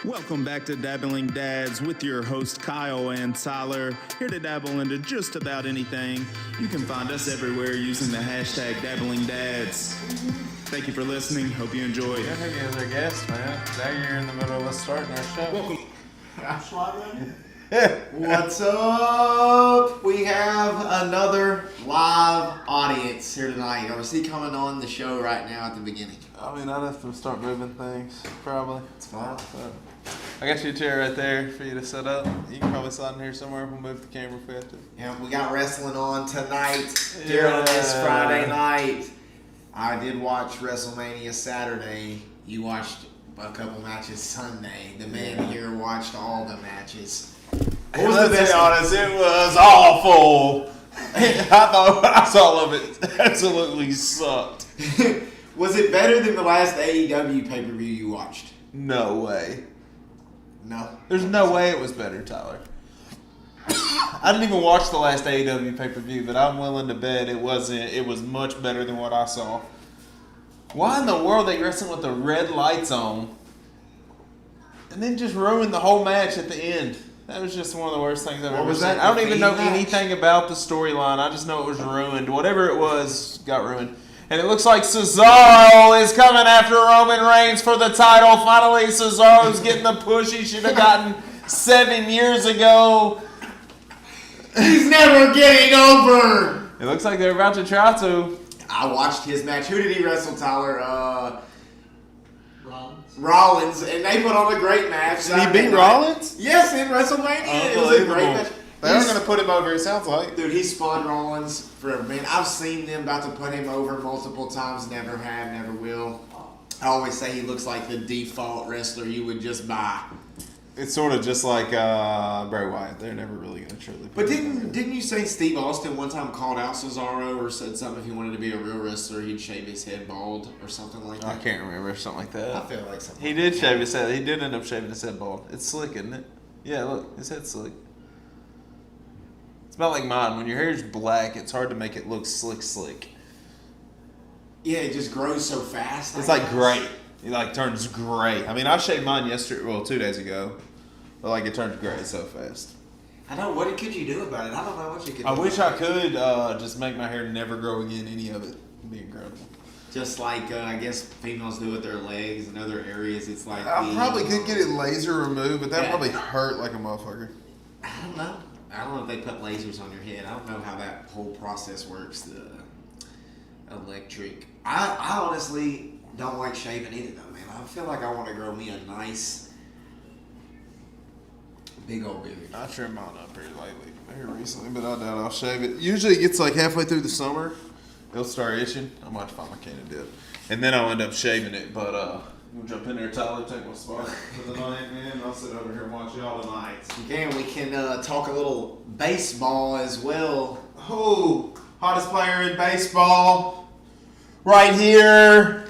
Welcome back to Dabbling Dads with your host Kyle and Tyler, here to dabble into just about anything. You can find us everywhere using the hashtag Dabbling Dads. Thank you for listening. Hope you enjoy. Yeah, thank you as our guest, man. Now you're in the middle of us starting our show. Welcome. What's up? We have another live audience here tonight. Or is he coming on the show right now at the beginning? I mean, I'd have to start moving things, probably. It's fine. So, I got you a chair right there for you to set up. You can probably slide in here somewhere. We'll move the camera if we have to. Yeah, we got wrestling on tonight here on this Friday night. I did watch WrestleMania Saturday. You watched a couple matches Sunday. The man here watched all the matches. Let's be honest, it was awful. I thought I saw of it absolutely sucked. Was it better than the last AEW pay-per-view you watched? No way. No. There's no way it was better, Tyler. I didn't even watch the last AEW pay-per-view, but I'm willing to bet it wasn't. It was much better than what I saw. Why in the world are they wrestling with the red lights on and then just ruin the whole match at the end? That was just one of the worst things I've ever seen. I don't even know anything about the storyline. I just know it was ruined. Whatever it was got ruined. And it looks like Cesaro is coming after Roman Reigns for the title. Finally, Cesaro's getting the push he should have gotten 7 years ago. He's never getting over. It looks like they're about to try to. I watched his match. Who did he wrestle, Tyler? Rollins. And they put on a great match. Did he beat Rollins? Yes, in WrestleMania. It was a great match. They are going to put him over, it sounds like. Dude, he spun Rollins forever. Man, I've seen them about to put him over multiple times. Never have, never will. I always say he looks like the default wrestler you would just buy. It's sort of just like Bray Wyatt. They're never really going to truly. But didn't you say Steve Austin one time called out Cesaro or said something if he wanted to be a real wrestler, he'd shave his head bald or something like that? I can't remember. Something like that. I feel like something. He did shave his head. He did end up shaving his head bald. It's slick, isn't it? Yeah, look. His head's slick. It's not like mine. When your hair is black, it's hard to make it look slick. Yeah, it just grows so fast. It's like gray. It like turns gray. I mean, I shaved mine 2 days ago. But like it turns gray so fast. I know. What could you do about it? I don't know what you could do. I wish I could just make my hair never grow again, any of it. It'd be incredible. Just like, I guess females do with their legs and other areas. It's like I probably could get it laser removed, but that probably hurt like a motherfucker. I don't know. I don't know if they put lasers on your head. I don't know how that whole process works. The electric. I honestly don't like shaving either, though, man. I feel like I want to grow me a nice big old beard. I trimmed mine up here recently, but I doubt I'll shave it. Usually it gets like halfway through the summer. It'll start itching. I might find my can of dip. And then I'll end up shaving it, but we'll jump in there, Tyler, take my spot for the night, man. I'll sit over here and watch y'all tonight. Okay, we can talk a little baseball as well. Oh, hottest player in baseball. Right here.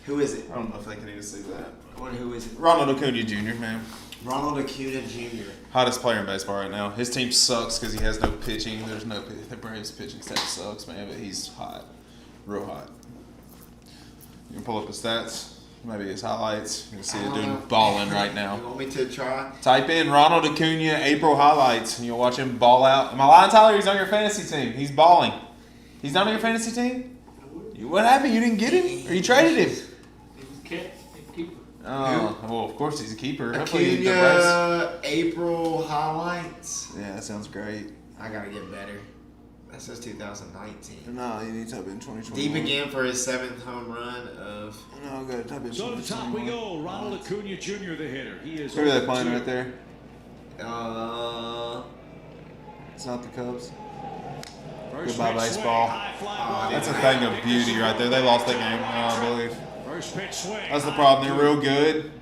Who is it? I don't know if they can even see that. Who is it? Ronald Acuna Jr., man. Ronald Acuna Jr. Hottest player in baseball right now. His team sucks because he has no pitching. There's no pitching. The Braves pitching staff sucks, man, but he's hot. Real hot. You can pull up his stats, maybe his highlights. You can see the dude balling right now. You want me to try? Type in Ronald Acuna April highlights, and you'll watch him ball out. Am I lying, Tyler? He's on your fantasy team. He's balling. He's not on your fantasy team? What happened? You didn't get him? Or you traded him? Keeper. Oh, well, of course he's a keeper. Acuna April highlights. Yeah, that sounds great. I gotta get better. That says 2019. No, you need to type in 2021. Deep again for his 7th home run of. No, go type in. So to the top we go. Ronald Acuna Jr., the hitter. He is. Who are they playing right there? It's not the Cubs. First Goodbye, baseball. That's a thing of beauty right there. They lost that game, I believe. First pitch swing. That's the problem. They're real good.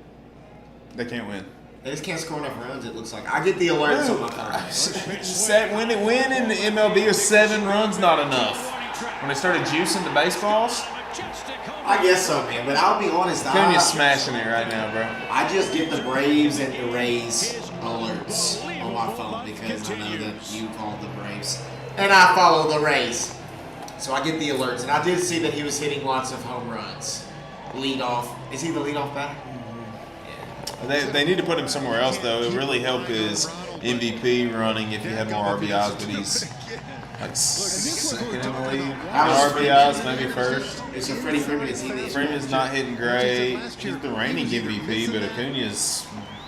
They can't win. They just can't score enough runs, it looks like. I get the alerts on my phone. Win in the MLB is 7 runs not enough. When they started juicing the baseballs, I guess so, man. But I'll be honest. Acuna's smashing it right now, bro. I just get the Braves and the Rays alerts on my phone because I know that you call the Braves. And I follow the Rays. So I get the alerts. And I did see that he was hitting lots of home runs. Lead off. Is he the leadoff batter? Yeah. They need to put him somewhere else, though. It would really help his MVP running if he had more RBIs, but he's like second in the league. RBIs, maybe first. So Freddie Freeman is he the Freeman's not hitting great. He's the reigning MVP, but Acuna's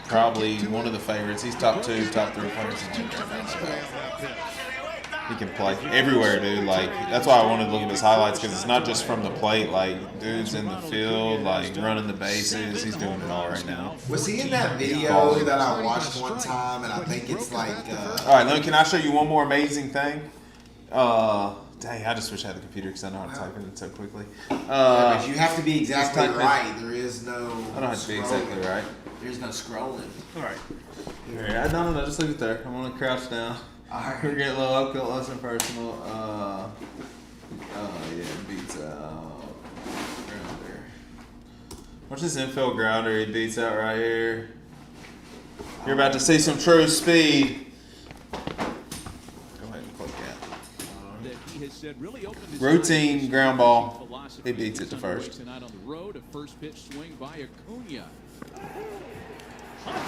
probably one of the favorites. He's top 2, top 3 players in the league right now. So he can play everywhere, dude. Like, that's why I wanted to look at his highlights, because it's not just from the plate. Like, dude's in the field, like running the bases. He's doing it all right now. Was he in that video that I watched one time? And I think it's like. All right, can I show you one more amazing thing? Dang, I just wish I had the computer because I know how to type it so quickly. But you have to be exactly right. There is no. I don't have to be exactly right. There's no scrolling. All right. All right. No, just leave it there. I'm gonna crouch down. All right. We're getting a little up close and personal. Yeah, beats out grounder. Watch this infield grounder. He beats out right here. You're about to see some true speed. Go ahead and click that. Routine ground ball. He beats it to first.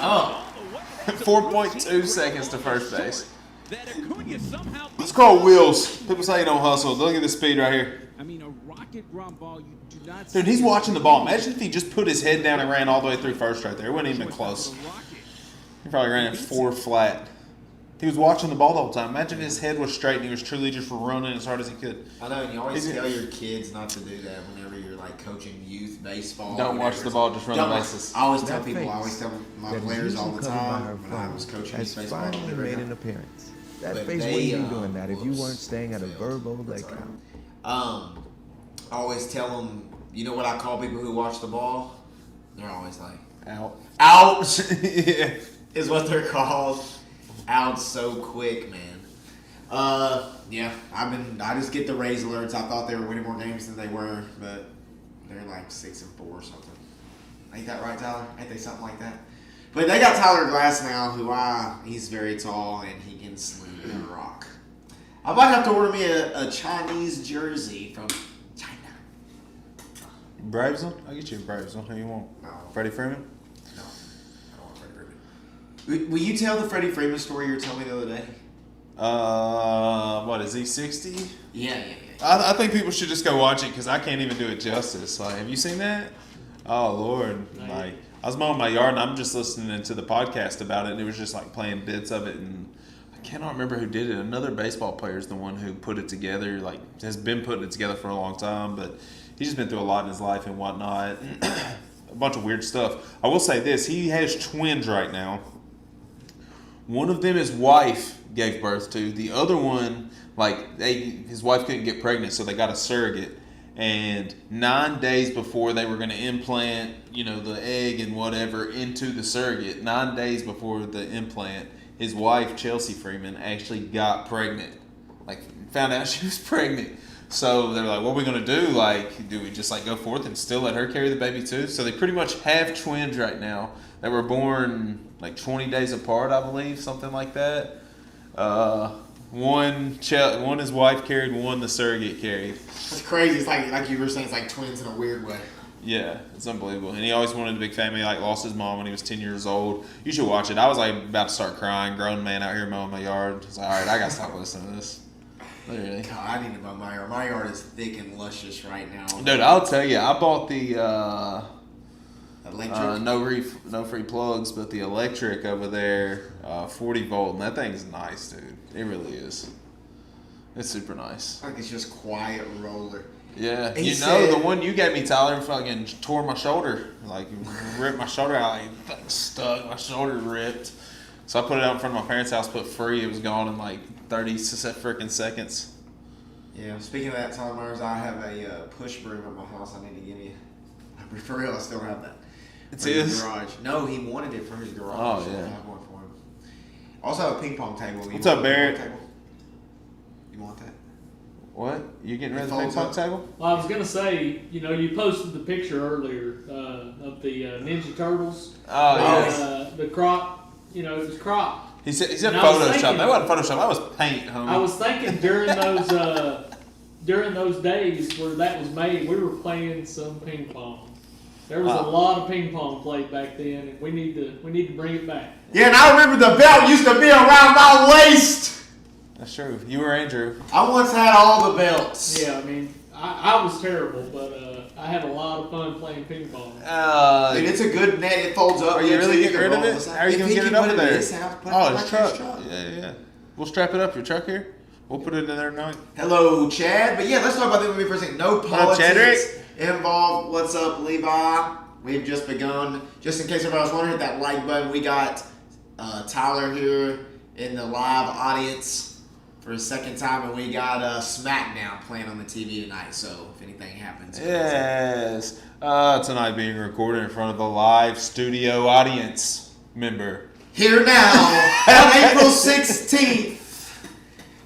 Oh. 4.2 seconds to first base. It's called wheels. People say you don't hustle. Look at the speed right here. I mean, a rocket ground ball, you do not. Dude, he's watching the ball. Imagine if he just put his head down and ran all the way through first right there. It wasn't even close. He probably ran it 4 flat. He was watching the ball the whole time. Imagine if his head was straight and he was truly just running as hard as he could. I know, and you always tell your kids not to do that whenever you're like coaching youth baseball. Don't watch the ball, just run the bases. I always tell people, I always tell my players all the time when I was coaching youth has baseball. finally made an appearance. That But face they, wouldn't be doing that if you weren't staying at a failed. Verbo Lake House. I always tell them, you know what I call people who watch the ball? They're always like, Out. out Yeah. is what they're called. Out so quick, man. Yeah, I just get the Rays alerts. I thought they were winning more games than they were, but they're like 6-4 or something. Ain't that right, Tyler? Ain't they something like that? But they got Tyler Glass now, he's very tall and he can sling a rock. I might have to order me a Chinese jersey from China. Braves one? I'll get you a Braves one. Who you want? No. Freddie Freeman? No, I don't want Freddie Freeman. Will you tell the Freddie Freeman story you were telling me the other day? What is he, 60? Yeah. I think people should just go watch it because I can't even do it justice. Like, have you seen that? Oh Lord! Like, I was mowing my yard and I'm just listening to the podcast about it, and it was just like playing bits of it, and I cannot remember who did it. Another baseball player is the one who put it together. Like, has been putting it together for a long time, but he's just been through a lot in his life and whatnot. A bunch of weird stuff. I will say this: he has twins right now. One of them his wife gave birth to. The other one, his wife couldn't get pregnant, so they got a surrogate. And 9 days before they were going to implant, the egg and whatever into the surrogate, 9 days before the implant, his wife, Chelsea Freeman, actually got pregnant. Found out she was pregnant. So they're like, what are we going to do? Do we just go forth and still let her carry the baby too? So they pretty much have twins right now that were born 20 days apart, I believe, something like that. One his wife carried, one the surrogate carried. That's crazy. It's like you were saying, it's like twins in a weird way. Yeah, it's unbelievable. And he always wanted a big family. Lost his mom when he was 10 years old. You should watch it. I was about to start crying. Grown man out here mowing my yard. I was like, all right, I got to stop listening to this. Literally. God, I need to mow my yard. My yard is thick and luscious right now. Dude, I'll tell you, I bought the electric. no free plugs, but the electric over there, 40 volt, and that thing's nice, dude. It really is. It's super nice. It's just quiet roller. Yeah, He the said- one you gave me, Tyler, fucking tore my shoulder. Ripped my shoulder out. Stuck. My shoulder ripped. So I put it out in front of my parents' house, put free. It was gone in 30 freaking seconds. Yeah, speaking of that, Tyler Myers, I have a push broom at my house I need to give you. For real, I still have that. It's For his his? garage. No, he wanted it for his garage. Oh, so yeah. I have one for him. Also, a ping pong table. What's up, Barrett? You want that? What? You getting rid It of the ping folds pong up. table? Well, I was gonna say, you posted the picture earlier of the Ninja Turtles. Oh, yes. The crop, it was crop. He said And I was Photoshop. thinking- That wasn't Photoshop. That was paint, homie. I was thinking during those days where that was made, we were playing some ping pong. There was a lot of ping pong played back then, and we need to bring it back. Yeah, and I remember the belt used to be around my waist. That's true. You were Andrew. I once had all the belts. Yeah, I mean, I was terrible, but I had a lot of fun playing ping pong. Dude, it's a good net. It folds up. Are you really so getting rid of roll it? this out. How are you If going to get it over there? Oh, His truck. Yeah. We'll strap it up. Your truck here? We'll put it in there tonight. Hello, Chad. But yeah, let's talk about the movie for a second. No up, politics involved. What's up, Levi? We've just begun. Just in case everybody was wondering, hit that like button. We got Tyler here in the live audience for a second time, and we got SmackDown playing on the TV tonight. So if anything happens, Yes. Tonight being recorded in front of a live studio audience member. Here now, on April 16th,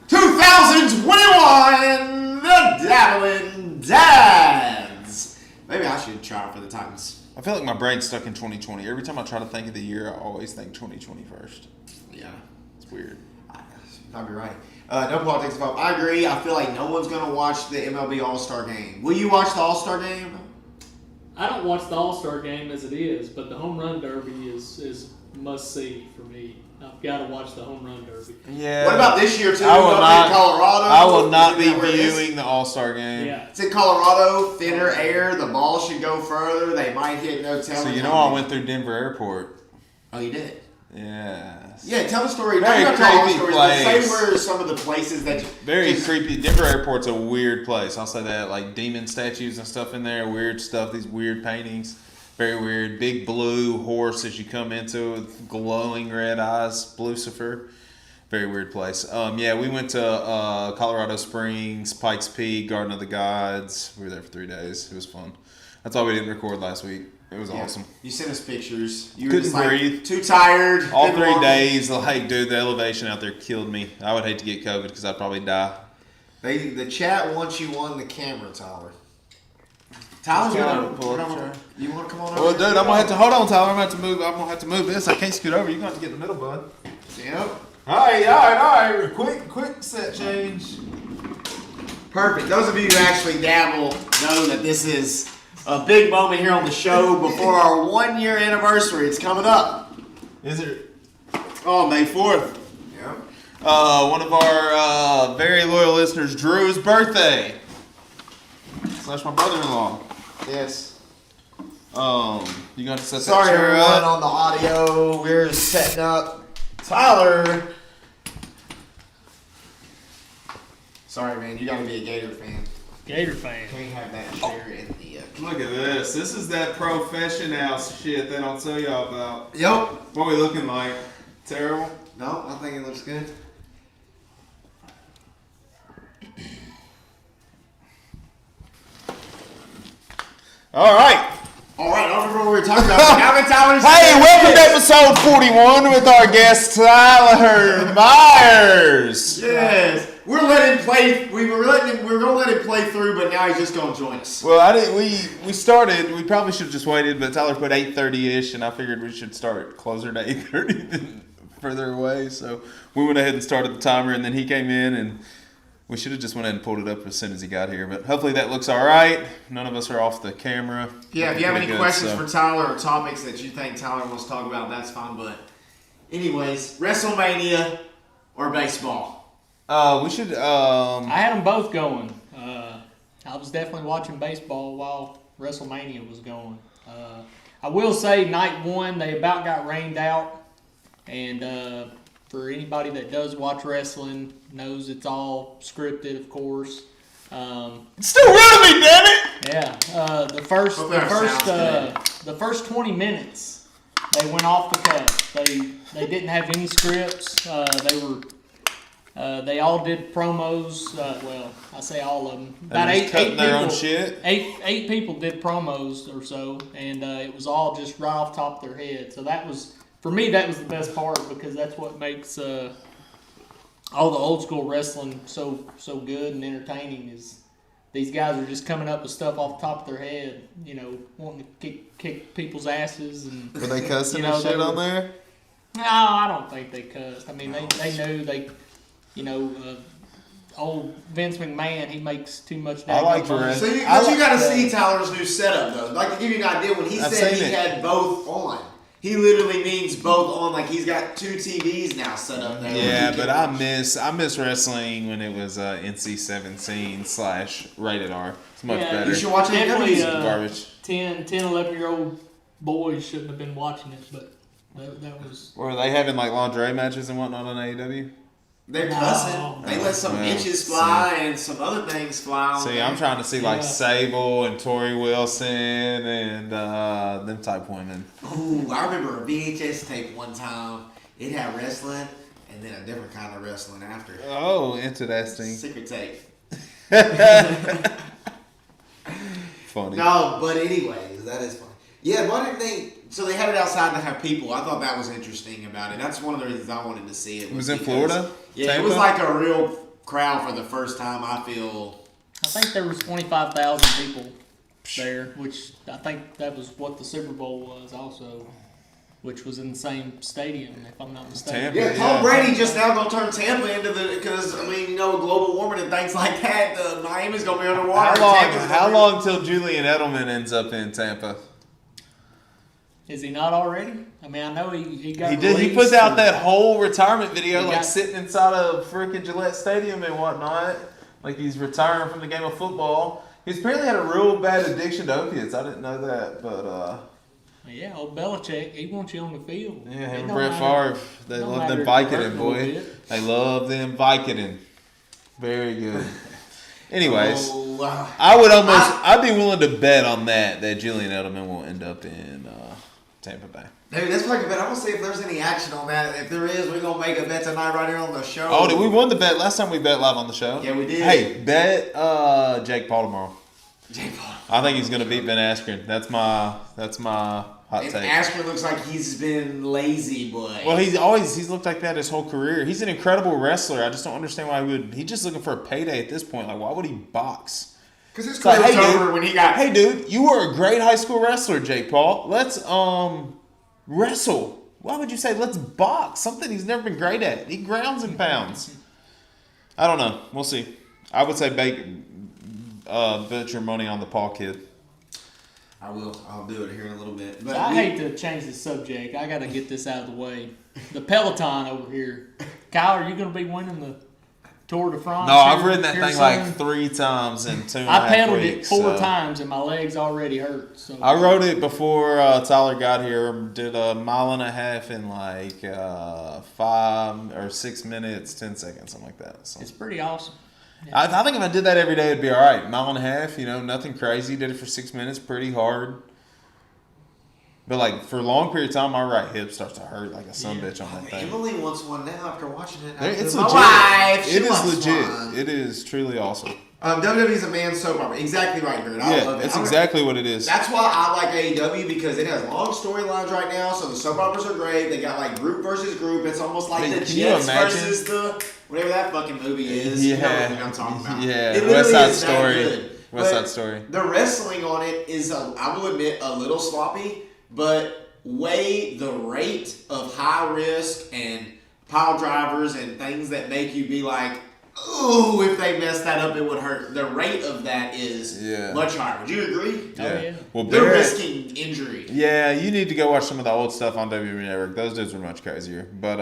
2021, the Dabbling Dads. Maybe I should try for the Titans. I feel like my brain's stuck in 2020. Every time I try to think of the year, I always think 2020 first. Yeah. It's weird. You might be right. No politics involved. I agree. I feel like no one's going to watch the MLB All-Star Game. Will you watch the All-Star Game? I don't watch the All-Star Game as it is, but the Home Run Derby is must-see for me. I've got to watch the Home Run Derby. Yeah. What about this year, too? I will Up not, in Colorado? I will not be Isn't that where it is? viewing the All-Star game. Yeah. It's in Colorado, thinner air. The ball should go further. They might hit no telling. So you know I went through Denver Airport. Oh, you did? Yes. Yeah, tell the story. Very Not tell all the creepy stories, but place. say where some of the places that you... Very just- creepy. Denver Airport's a weird place. I'll say that. Like demon statues and stuff in there. Weird stuff. These weird paintings. Very weird. Big blue horse as you come into it with glowing red eyes. Lucifer. Very weird place. Yeah, we went to Colorado Springs, Pikes Peak, Garden of the Gods. We were there for 3 days. It was fun. That's all we didn't record last week. It was awesome. You sent us pictures. You Couldn't were just breathe. Too tired. All didn't 3 want- days, like, dude, the elevation out there killed me. I would hate to get COVID because I'd probably die. The chat wants you on the camera, Tyler. Tyler's gonna. You want to come on over? Well, dude, I'm gonna have to hold on, Tyler. I'm gonna have to move this. I can't scoot over. You're gonna have to get in the middle, bud. Yep. All right. Quick set change. Perfect. Those of you who actually dabble know that this is a big moment here on the show before our 1 year anniversary. It's coming up. Is it? Oh, May 4th. Yep. One of our very loyal listeners, Drew's birthday. / my brother-in-law. Yes. You got to set Sorry, that chair everyone, up. on the audio. We're setting up Tyler. Sorry, man. You got to be a Gator fan. Gator fan. Can't have that chair in the. Look at this. This is that professional shit they don't tell y'all about. Yep. What we looking like? Terrible. No, I think it looks good. All right. All right, I don't remember what we were talking about. Now that Tyler's Hey, welcome to episode 41 with our guest Tyler Myers. Yes, we're letting him play. We were gonna let him play through, but now he's just gonna join us. Well, I didn't. We started. We probably should have just waited, but Tyler put 8:30ish, and I figured we should start closer to 8:30 than further away. So we went ahead and started the timer, and then he came in, and we should have just went ahead and pulled it up as soon as he got here. But hopefully that looks all right. None of us are off the camera. Yeah, if you have any Pretty good, questions so. for Tyler or topics that you think Tyler wants to talk about, that's fine. But anyways, WrestleMania or baseball? We should. I had them both going. I was definitely watching baseball while WrestleMania was going. I will say, night one, they about got rained out. And for anybody that does watch wrestling, knows it's all scripted, of course. It's still running me, damn it! Yeah, the first 20 minutes, they went off the cuff. They didn't have any scripts. They all did promos. Well, I say all of them. About eight their own people. shit. Eight people did promos or so, and it was all just right off the top of their head. So that was, for me, that was the best part, because that's what makes all the old school wrestling so good and entertaining. Is these guys are just coming up with stuff off the top of their head, wanting to kick people's asses. And Were they cussing and shit on there? No, I don't think they cussed. I mean, they knew they, old Vince McMahon, he makes too much. I like daggone money. So you, I but you like got to that. see Tyler's new setup though. Like to give you an idea, when he I've said seen he it. had both on, he literally means both on. Like he's got 2 TVs now set up there. Yeah, He but can- I miss wrestling when it was NC-17 / rated R. It's much Yeah, better. You should watch Definitely, AEW. Garbage. 10, 11-year-old boys shouldn't have been watching it, but that was. Were they having like lingerie matches and whatnot on AEW? They're No. cussing. They let some Well, bitches fly and some other things fly. On See, there. I'm trying to see like Yeah. Sable and Tori Wilson and them type women. Ooh, I remember a VHS tape one time. It had wrestling and then a different kind of wrestling after. Oh, interesting. Secret tape. Funny. No, but anyways, that is funny. Yeah, why didn't they? So they had it outside to have people. I thought that was interesting about it. That's one of the reasons I wanted to see it. It was in because- Florida? Yeah, Tampa? it was like a real crowd for the first time. I feel. I think there was 25,000 people there, which I think that was what the Super Bowl was also, which was in the same stadium, if I'm not mistaken. Tampa. Yeah, Tom Yeah. Brady just now gonna turn Tampa into the because I mean global warming and things like that. The Miami's gonna be underwater. Tampa's gonna How be- long till Julian Edelman ends up in Tampa? Is he not already? I mean, I know he got He did. He released put out or- that whole retirement video, He like got- sitting inside of freaking Gillette Stadium and whatnot. Like he's retiring from the game of football. He's apparently had a real bad addiction to opiates. I didn't know that, but Yeah, old Belichick, he wants you on the field. yeah, It him and don't Brett matter- Favre, they don't love matter them if you're Vicodin, hurting a little boy. bit. They love them Vicodin. Very good. Anyways, Oh, I'd be willing to bet on that Julian Edelman will end up in Tampa Bay. dude, that's like a bet. I want to see if there's any action on that. If there is, we're gonna make a bet tonight right here on the show. Oh, did we won the bet last time we bet live on the show? Yeah, we did. Hey, bet Jake Paul tomorrow. Jake Paul. I think he's gonna beat Ben Askren. That's my hot And take. Askren looks like he's been lazy, boy. Well, he's looked like that his whole career. He's an incredible wrestler. I just don't understand why he's just looking for a payday at this point. Like, why would he box? because his It's like, career was hey, dude. over when he got. Hey, dude, you were a great high school wrestler, Jake Paul. Let's wrestle. Why would you say let's box? Something he's never been great at. He grounds and pounds. I don't know. We'll see. I would say bet your money on the Paul kid. I will. I'll do it here in a little bit. But I hate to change the subject. I got to get this out of the way. The Peloton over here. Kyle, are you going to be winning the Tour de France? No, I've here- ridden that here thing soon? like 3 times in 2.5 I pedaled weeks. it 4 so. times and my legs already hurt. So I rode it before Tyler got here. Did a 1.5 miles in like 5 or 6 minutes, 10 seconds, something like that. So. it's pretty awesome. I think if I did that every day, it'd be all right. 1.5 miles, nothing crazy. Did it for 6 minutes, pretty hard. But like for a long period of time, my right hip starts to hurt like a sumbitch on that thing. Emily wants one now after watching it. It's My legit. wife, she It is wants legit. one. It is truly awesome. WWE's a man's soap opera. Exactly right, Bird. I Yeah, love it. that's I'm- exactly what it is. That's why I like AEW because it has long storylines right now. So the soap operas are great. They got like group versus group. It's almost like Hey, the can you Jets imagine? versus the whatever that fucking movie is. You know what movie I'm talking about. Yeah, It West literally Side is that Story. good. West But Side Story. The wrestling on it is, I will admit, a little sloppy, but the rate of high risk and pile drivers and things that make you be like, ooh, if they mess that up, it would hurt. The rate of that is much higher. Would you agree? Oh, yeah. Well, They're Barrett, risking injury. yeah, you need to go watch some of the old stuff on WWE Network. Those dudes are much crazier. But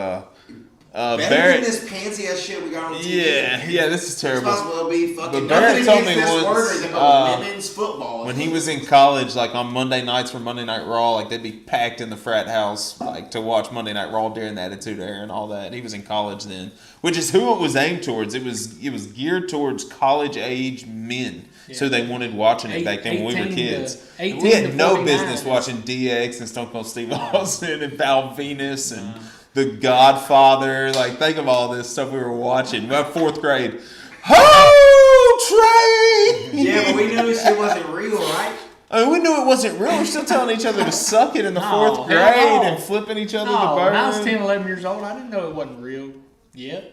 Better than Barrett, this pansy ass shit we got on TV. yeah, this is It's terrible. might as well be fucking But Barrett nothing told against me this once, word about women's football. When he was in college, like on Monday nights for Monday Night Raw, like they'd be packed in the frat house, like to watch Monday Night Raw during the Attitude Era and all that. He was in college then, which is who it was aimed towards. It was geared towards college age men, so they wanted watching it back then when we were 18 to- kids. 18 We to had no 49 business is- watching DX and Stone Cold Steve Austin and Val Venus and The Godfather. Like, think of all this stuff we were watching. About 4th grade. Ho Train! Yeah, but we knew shit wasn't real, right? I mean, we knew it wasn't real. We're still telling each other to suck it in the No, 4th hell grade no. and flipping each other No, the bird. when I was 10, 11 years old, I didn't know it wasn't real yet.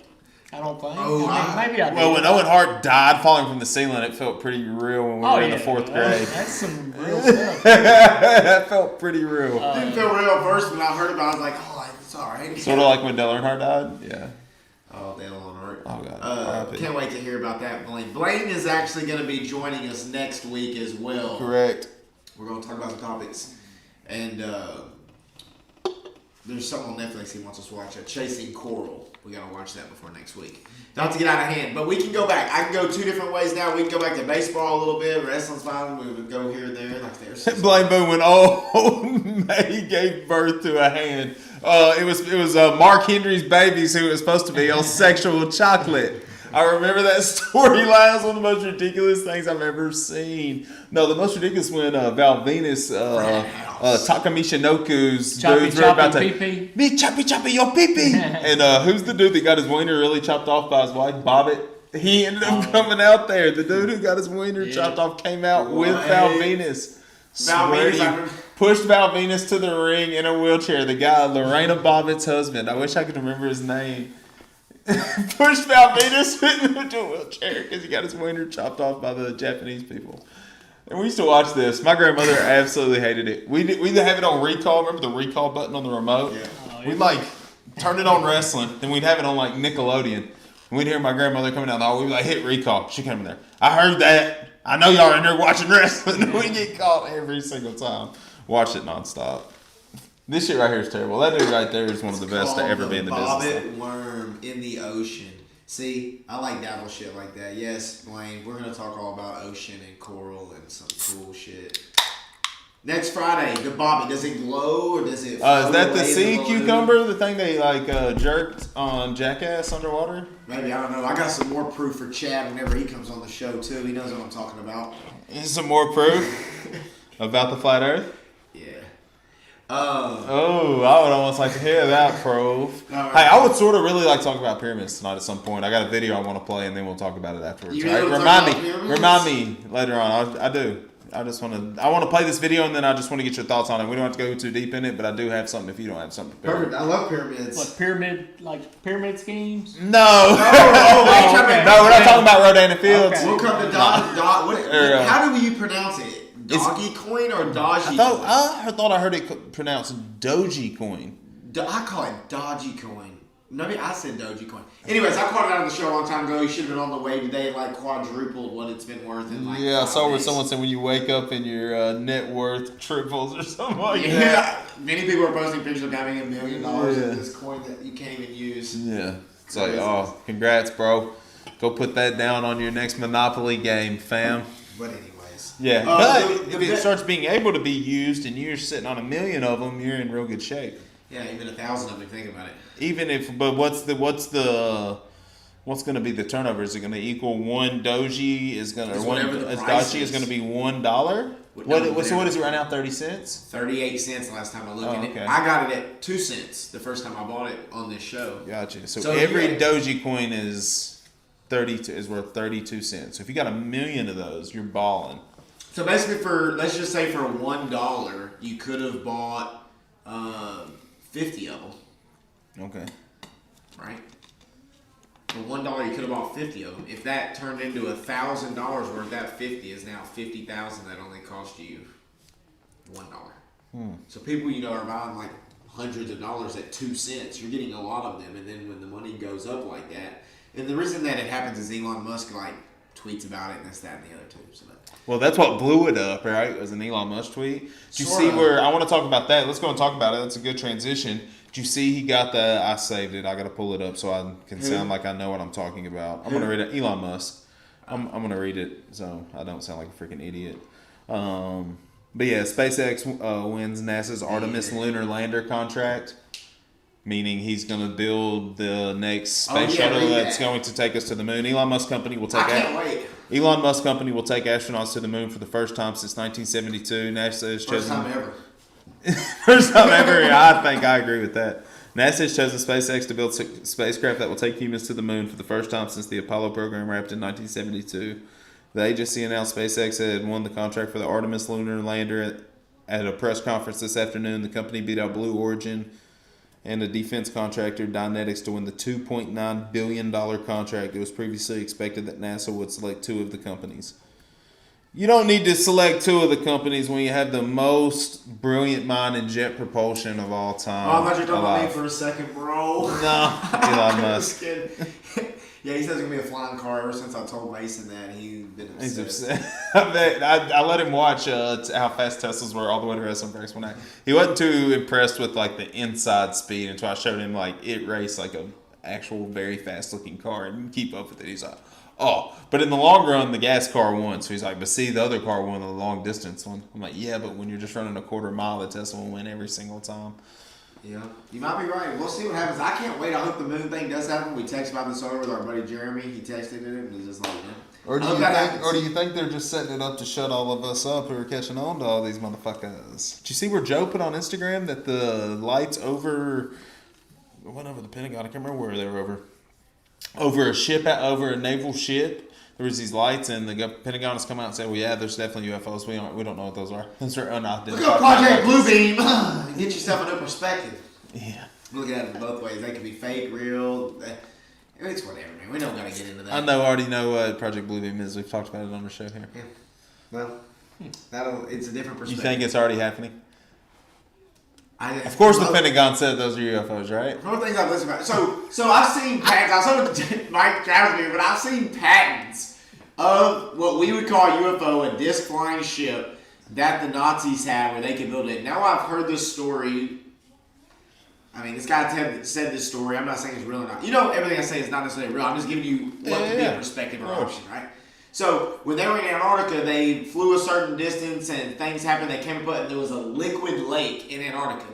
I don't think. Oh, I mean, maybe I did. Well, when Owen Hart died falling from the ceiling, it felt pretty real when we were in the 4th grade. That's some real stuff. That felt pretty real. It didn't feel real at first when I heard about it. I was like, oh, it's all right. Sort of like when Dale Earnhardt died. Yeah. Oh, Dale Earnhardt. Oh, God. RIP. Can't wait to hear about that, Blaine. Blaine is actually going to be joining us next week as well. Correct. We're going to talk about some topics. And there's something on Netflix he wants us to watch, Chasing Coral. We got to watch that before next week. Not to get out of hand, but we can go back. I can go 2 different ways now. We can go back to baseball a little bit. Wrestling's fine. We would go here and there. Like there's Blaine Boone went, he gave birth to a hand. It was Mark Henry's babies who was supposed to be on sexual chocolate. I remember that storyline. It's one of the most ridiculous things I've ever seen. No, the most ridiculous when Val Venus, Takamichi Noku's dudes were about to be choppy your pee-pee. And who's the dude that got his wiener really chopped off by his wife, Bobbitt? He ended up coming out there. The dude who got his wiener chopped off came out with Val Venus. Pushed Val Venus to the ring in a wheelchair. The guy, Lorena Bobbitt's husband. I wish I could remember his name. Pushed Val Venus into a wheelchair because he got his wiener chopped off by the Japanese people. And we used to watch this. My grandmother absolutely hated it. We'd have it on recall. Remember the recall button on the remote? Yeah. We'd turn it on wrestling. Then we'd have it on Nickelodeon. And we'd hear my grandmother coming down the hall. We'd be like, hit recall. She came in there. I heard that. I know y'all are in there watching wrestling. We get caught every single time. Watch it nonstop. This shit right here is terrible. That dude right there is one of the best to ever be in the business. Bobbit worm in the ocean. See, I like Dabble shit like that. Yes, Blaine, we're going to talk all about ocean and coral and some cool shit. Next Friday, the Bobbit, does it glow or does it is that the sea cucumber, the thing they jerked on Jackass underwater? Maybe, I don't know. I got some more proof for Chad whenever he comes on the show too. He knows what I'm talking about. Some more proof about the flat earth? Yeah. I would almost like to hear that proof. Hey, I would sort of really like to talk about pyramids tonight at some point. I got a video I want to play, and then we'll talk about it afterwards. Remind me later on. I do. I want to play this video, and then I just want to get your thoughts on it. We don't have to go too deep in it, but I do have something if you don't have something. Perfect. I love pyramids. What, pyramid schemes? No. No, we're not talking about Rodan Fields. Okay. We'll come to how do you pronounce it? Doggy coin or Dodgy coin? I thought I heard it pronounced Doji coin. I call it Dodgy coin. Maybe I said Doji coin. Anyways, I caught it out of the show a long time ago. You should have been on the wave today. It quadrupled what it's been worth in I saw where someone said when you wake up and your net worth triples or something like that. Yeah. Many people are posting pictures of having $1 million in this coin that you can't even use. Yeah. It's congrats, bro. Go put that down on your next Monopoly game, fam. But anyways. Yeah, but if it starts being able to be used and you're sitting on 1 million of them, you're in real good shape. Yeah, even 1,000 of them. Think about it. What's going to be the turnover? Is it going to equal one doji? Dashi is going to be $1? What is it right now? 30 cents? 38 cents last time I looked at it. I got it at 2 cents the first time I bought it on this show. Gotcha. So every doji coin is worth 32 cents. So if you got 1 million of those, you're balling. So basically, let's just say for $1, you could have bought 50 of them. Okay. Right? For $1, you could have bought 50 of them. If that turned into $1,000 worth, that 50 is now 50,000. That only cost you $1. So people, are buying hundreds of dollars at 2 cents. You're getting a lot of them, and then when the money goes up like that, and the reason that it happens is Elon Musk tweets about it and this, that, and the other too. Well, that's what blew it up, right? It was an Elon Musk tweet. Did you see where I want to talk about that? Let's go and talk about it. That's a good transition. Did you see he got I saved it. I got to pull it up so I can sound like I know what I'm talking about. I'm going to read it. Elon Musk. I'm going to read it so I don't sound like a freaking idiot. But yeah, SpaceX wins NASA's Artemis lunar lander contract, meaning he's going to build the next space shuttle that's going to take us to the moon. Elon Musk company will take astronauts to the moon for the first time since 1972. NASA has chosen first time ever. First time ever. I think I agree with that. NASA has chosen SpaceX to build spacecraft that will take humans to the moon for the first time since the Apollo program wrapped in 1972. The agency announced SpaceX had won the contract for the Artemis lunar lander at a press conference this afternoon. The company beat out Blue Origin and a defense contractor, Dynetics, to win the $2.9 billion contract. It was previously expected that NASA would select two of the companies. You don't need to select two of the companies when you have the most brilliant mind in jet propulsion of all time. Oh, I thought you were talking about me alive. for a second, bro. No, Elon Just Musk. kidding. Yeah, he says it's gonna be a flying car. Ever since I told Mason that, he's been upset. He's upset. I let him watch how fast Teslas were all the way to WrestleMania one night. He wasn't too impressed with like the inside speed until I showed him like it raced like a actual very fast looking car and keep up with it. He's like, oh, but in the long run, the gas car won. So he's like, but see, the other car won the long distance one. I'm like, yeah, but when you're just running a quarter mile, the Tesla will win every single time. Yeah, you might be right. We'll see what happens. I can't wait. I hope the moon thing does happen. We texted about this over with our buddy Jeremy. He texted it and he's just like, yeah. Or do I hope you that think? happens. Or do you think they're just setting it up to shut all of us up who are catching on to all these motherfuckers? Did you see where Joe put on Instagram that the lights over went over the Pentagon? I can't remember where they were over a ship, over a naval ship. There was these lights, and the Pentagon has come out and said, "Well, yeah, there's definitely UFOs. We don't know what those are. Those are unidentified." Look up Project Bluebeam. Get yourself a new perspective. Yeah, Look at it both ways. They could be fake, real. It's whatever, man. We don't gotta get into that. I already know what Project Bluebeam is. We've talked about it on the show here. Yeah. Well, it's a different You perspective. think it's already happening? Of course, the Pentagon said those are UFOs, right? One of the things I've listened about. So I've seen patents. I was with Mike Travis, but I've seen patents of what we would call UFO, a disc flying ship that the Nazis had where they could build it. Now I've heard this story. I mean, this guy said this story. I'm not saying it's real or not. You know, everything I say is not necessarily real. I'm just giving you what could be a perspective or option, right? So when they were in Antarctica, they flew a certain distance and things happened. They came up and there was a liquid lake in Antarctica,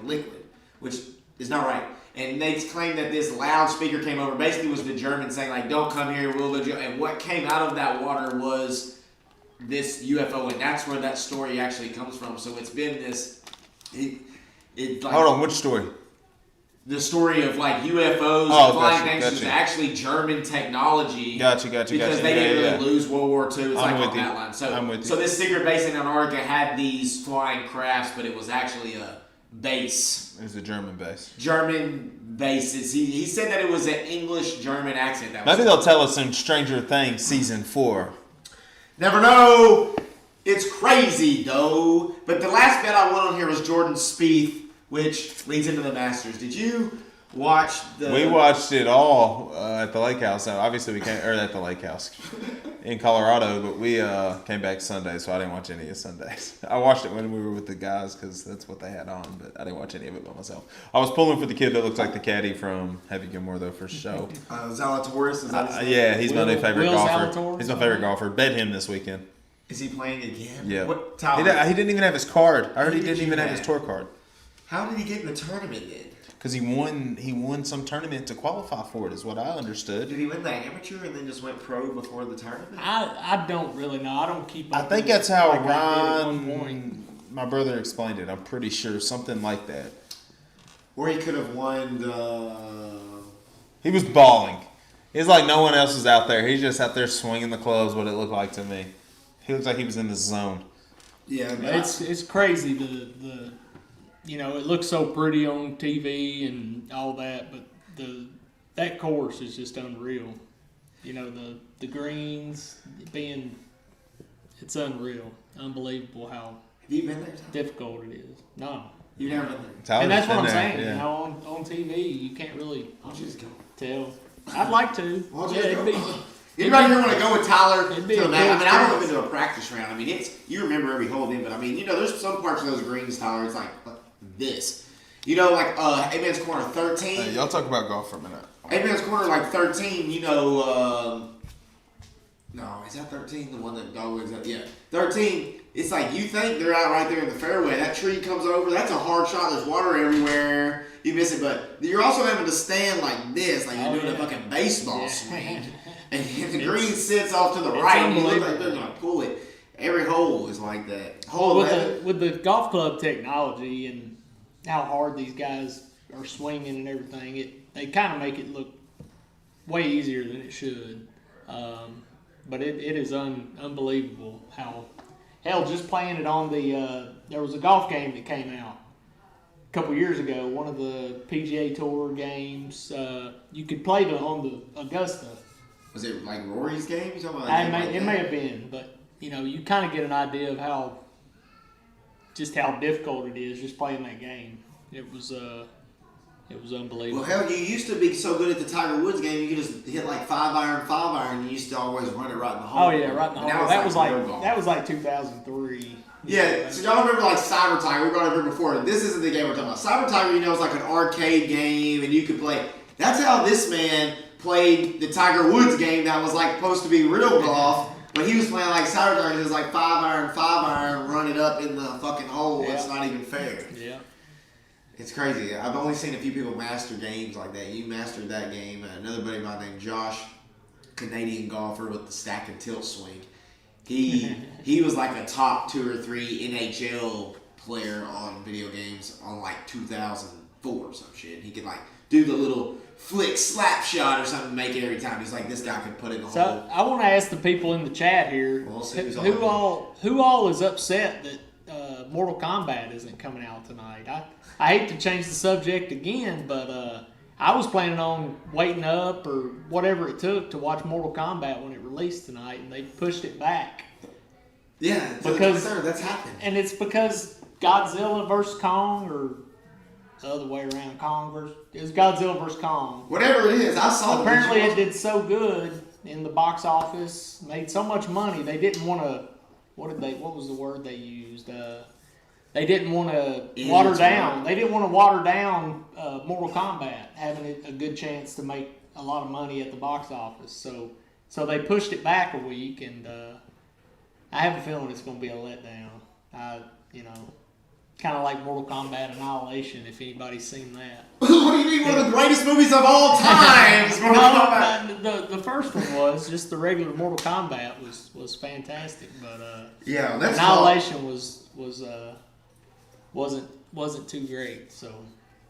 which is not right. And they claimed that this loudspeaker came over. Basically, it was the Germans saying like, "Don't come here, we'll let you." And what came out of that water was this UFO, and that's where that story actually comes from. So it's been this. It like, Hold on, which story? The story of like UFOs and flying things is actually German technology. Gotcha. Because they didn't really lose World War II. It's like on that line. So this secret base in Antarctica had these flying crafts, but it was actually a base. It was a German base. German bases. He said that it was an English-German accent. Maybe they'll tell us in Stranger Things season 4. Never know. It's crazy though. But the last bet I went on here was Jordan Spieth, which leads into the Masters. Did you watch the... We watched it all at the lake house. Now, obviously, we can't... Or at the lake house in Colorado, but we came back Sunday, so I didn't watch any of Sundays. I watched it when we were with the guys because that's what they had on, but I didn't watch any of it by myself. I was pulling for the kid that looks like the caddy from Happy Gilmore, though, for show. Zalatoris, is that his name? Yeah, he's my new favorite Will golfer. Zalatoris? He's my favorite golfer. Bet him this weekend. Is he playing again? Yeah. What, He didn't even have his card. I heard he didn't even have his that? tour card. How did he get in the tournament then? Because he won some tournament to qualify for it, is what I understood. Did he win the amateur and then just went pro before the tournament? I don't really know. I don't keep up I think with that's how like I did at one point. Ryan, my brother, explained it. I'm pretty sure something like that. Or he could have won the... He was balling. It's like no one else was out there. He's just out there swinging the clubs. What it looked like to me. He looks like he was in the zone. Yeah, It's crazy. The it looks so pretty on TV and all that, but that course is just unreal. The greens it's unreal, unbelievable how Have you been there, Tom? difficult it is. No, You've never been there. Tyler's and that's what been I'm there, saying. yeah. On TV, you can't really Why don't you just go? tell. I'd like to. Why don't Yeah, you it'd just go? be. Anybody here want to go with Tyler It'd to be the a match? cool I mean, I've only experience. been to a practice round. I mean, you remember every hole then, but I mean, there's some parts of those greens, Tyler, it's like this. Like Aman's Corner 13. Hey, y'all talk about golf for a minute. Aman's Corner like 13, no, is that 13? The one that always up? Yeah. 13, it's like you think they're out right there in the fairway. That tree comes over, that's a hard shot, there's water everywhere. You miss it, but you're also having to stand like this, like you're doing a fucking baseball swing. And the green sits off to the right, and you look like they're going to pull it. Every hole is like that. Hole 11. With the golf club technology and how hard these guys are swinging and everything, they kind of make it look way easier than it should. But it is unbelievable how, hell, just playing it on there was a golf game that came out a couple years ago, one of the PGA Tour games. You could play on the Augusta. Was it like Rory's game? You talking about It may have been, but you kind of get an idea of how difficult it is just playing that game. It was unbelievable. Well, hell, you used to be so good at the Tiger Woods game, you could just hit like 5-iron. You used to always run it right in the hole. Oh yeah, right in the And hole. now That was like 2003. Yeah, so y'all remember like Cyber Tiger? We brought it up before. This isn't the game we're talking about. Cyber Tiger, is like an arcade game, and you could play. That's how this man played the Tiger Woods game that was like supposed to be real golf, but he was playing like Cyber Tiger. It was like 5-iron, run it up in the fucking hole. Yeah. It's not even fair. Yeah. It's crazy. I've only seen a few people master games like that. You mastered that game. Another buddy of mine named Josh, Canadian golfer with the stack and tilt swing. He was like a top 2 or 3 NHL player on video games on like 2004 or some shit. He could like do the little flick slap shot or something, make it every time. He's like, this guy could put it in the So hole. I want to ask the people in the chat here, Well, see who's who on all is upset that Mortal Kombat isn't coming out tonight? I hate to change the subject again, but I was planning on waiting up or whatever it took to watch Mortal Kombat when it released tonight, and they pushed it back. Yeah, because that's happened. And it's because Godzilla versus Kong, or the other way around, it was Godzilla versus Kong. Whatever it is, I saw. Apparently, it did so good in the box office, made so much money. They didn't want to. What was the word they used? They didn't want to water down. They didn't want to water down Mortal Kombat, having a good chance to make a lot of money at the box office. So they pushed it back a week, and I have a feeling it's going to be a letdown. Kind of like Mortal Kombat Annihilation, if anybody's seen that. What do you mean? One of the greatest movies of all time. The first one was just the regular Mortal Kombat was fantastic, but yeah, that's Annihilation wasn't too great. So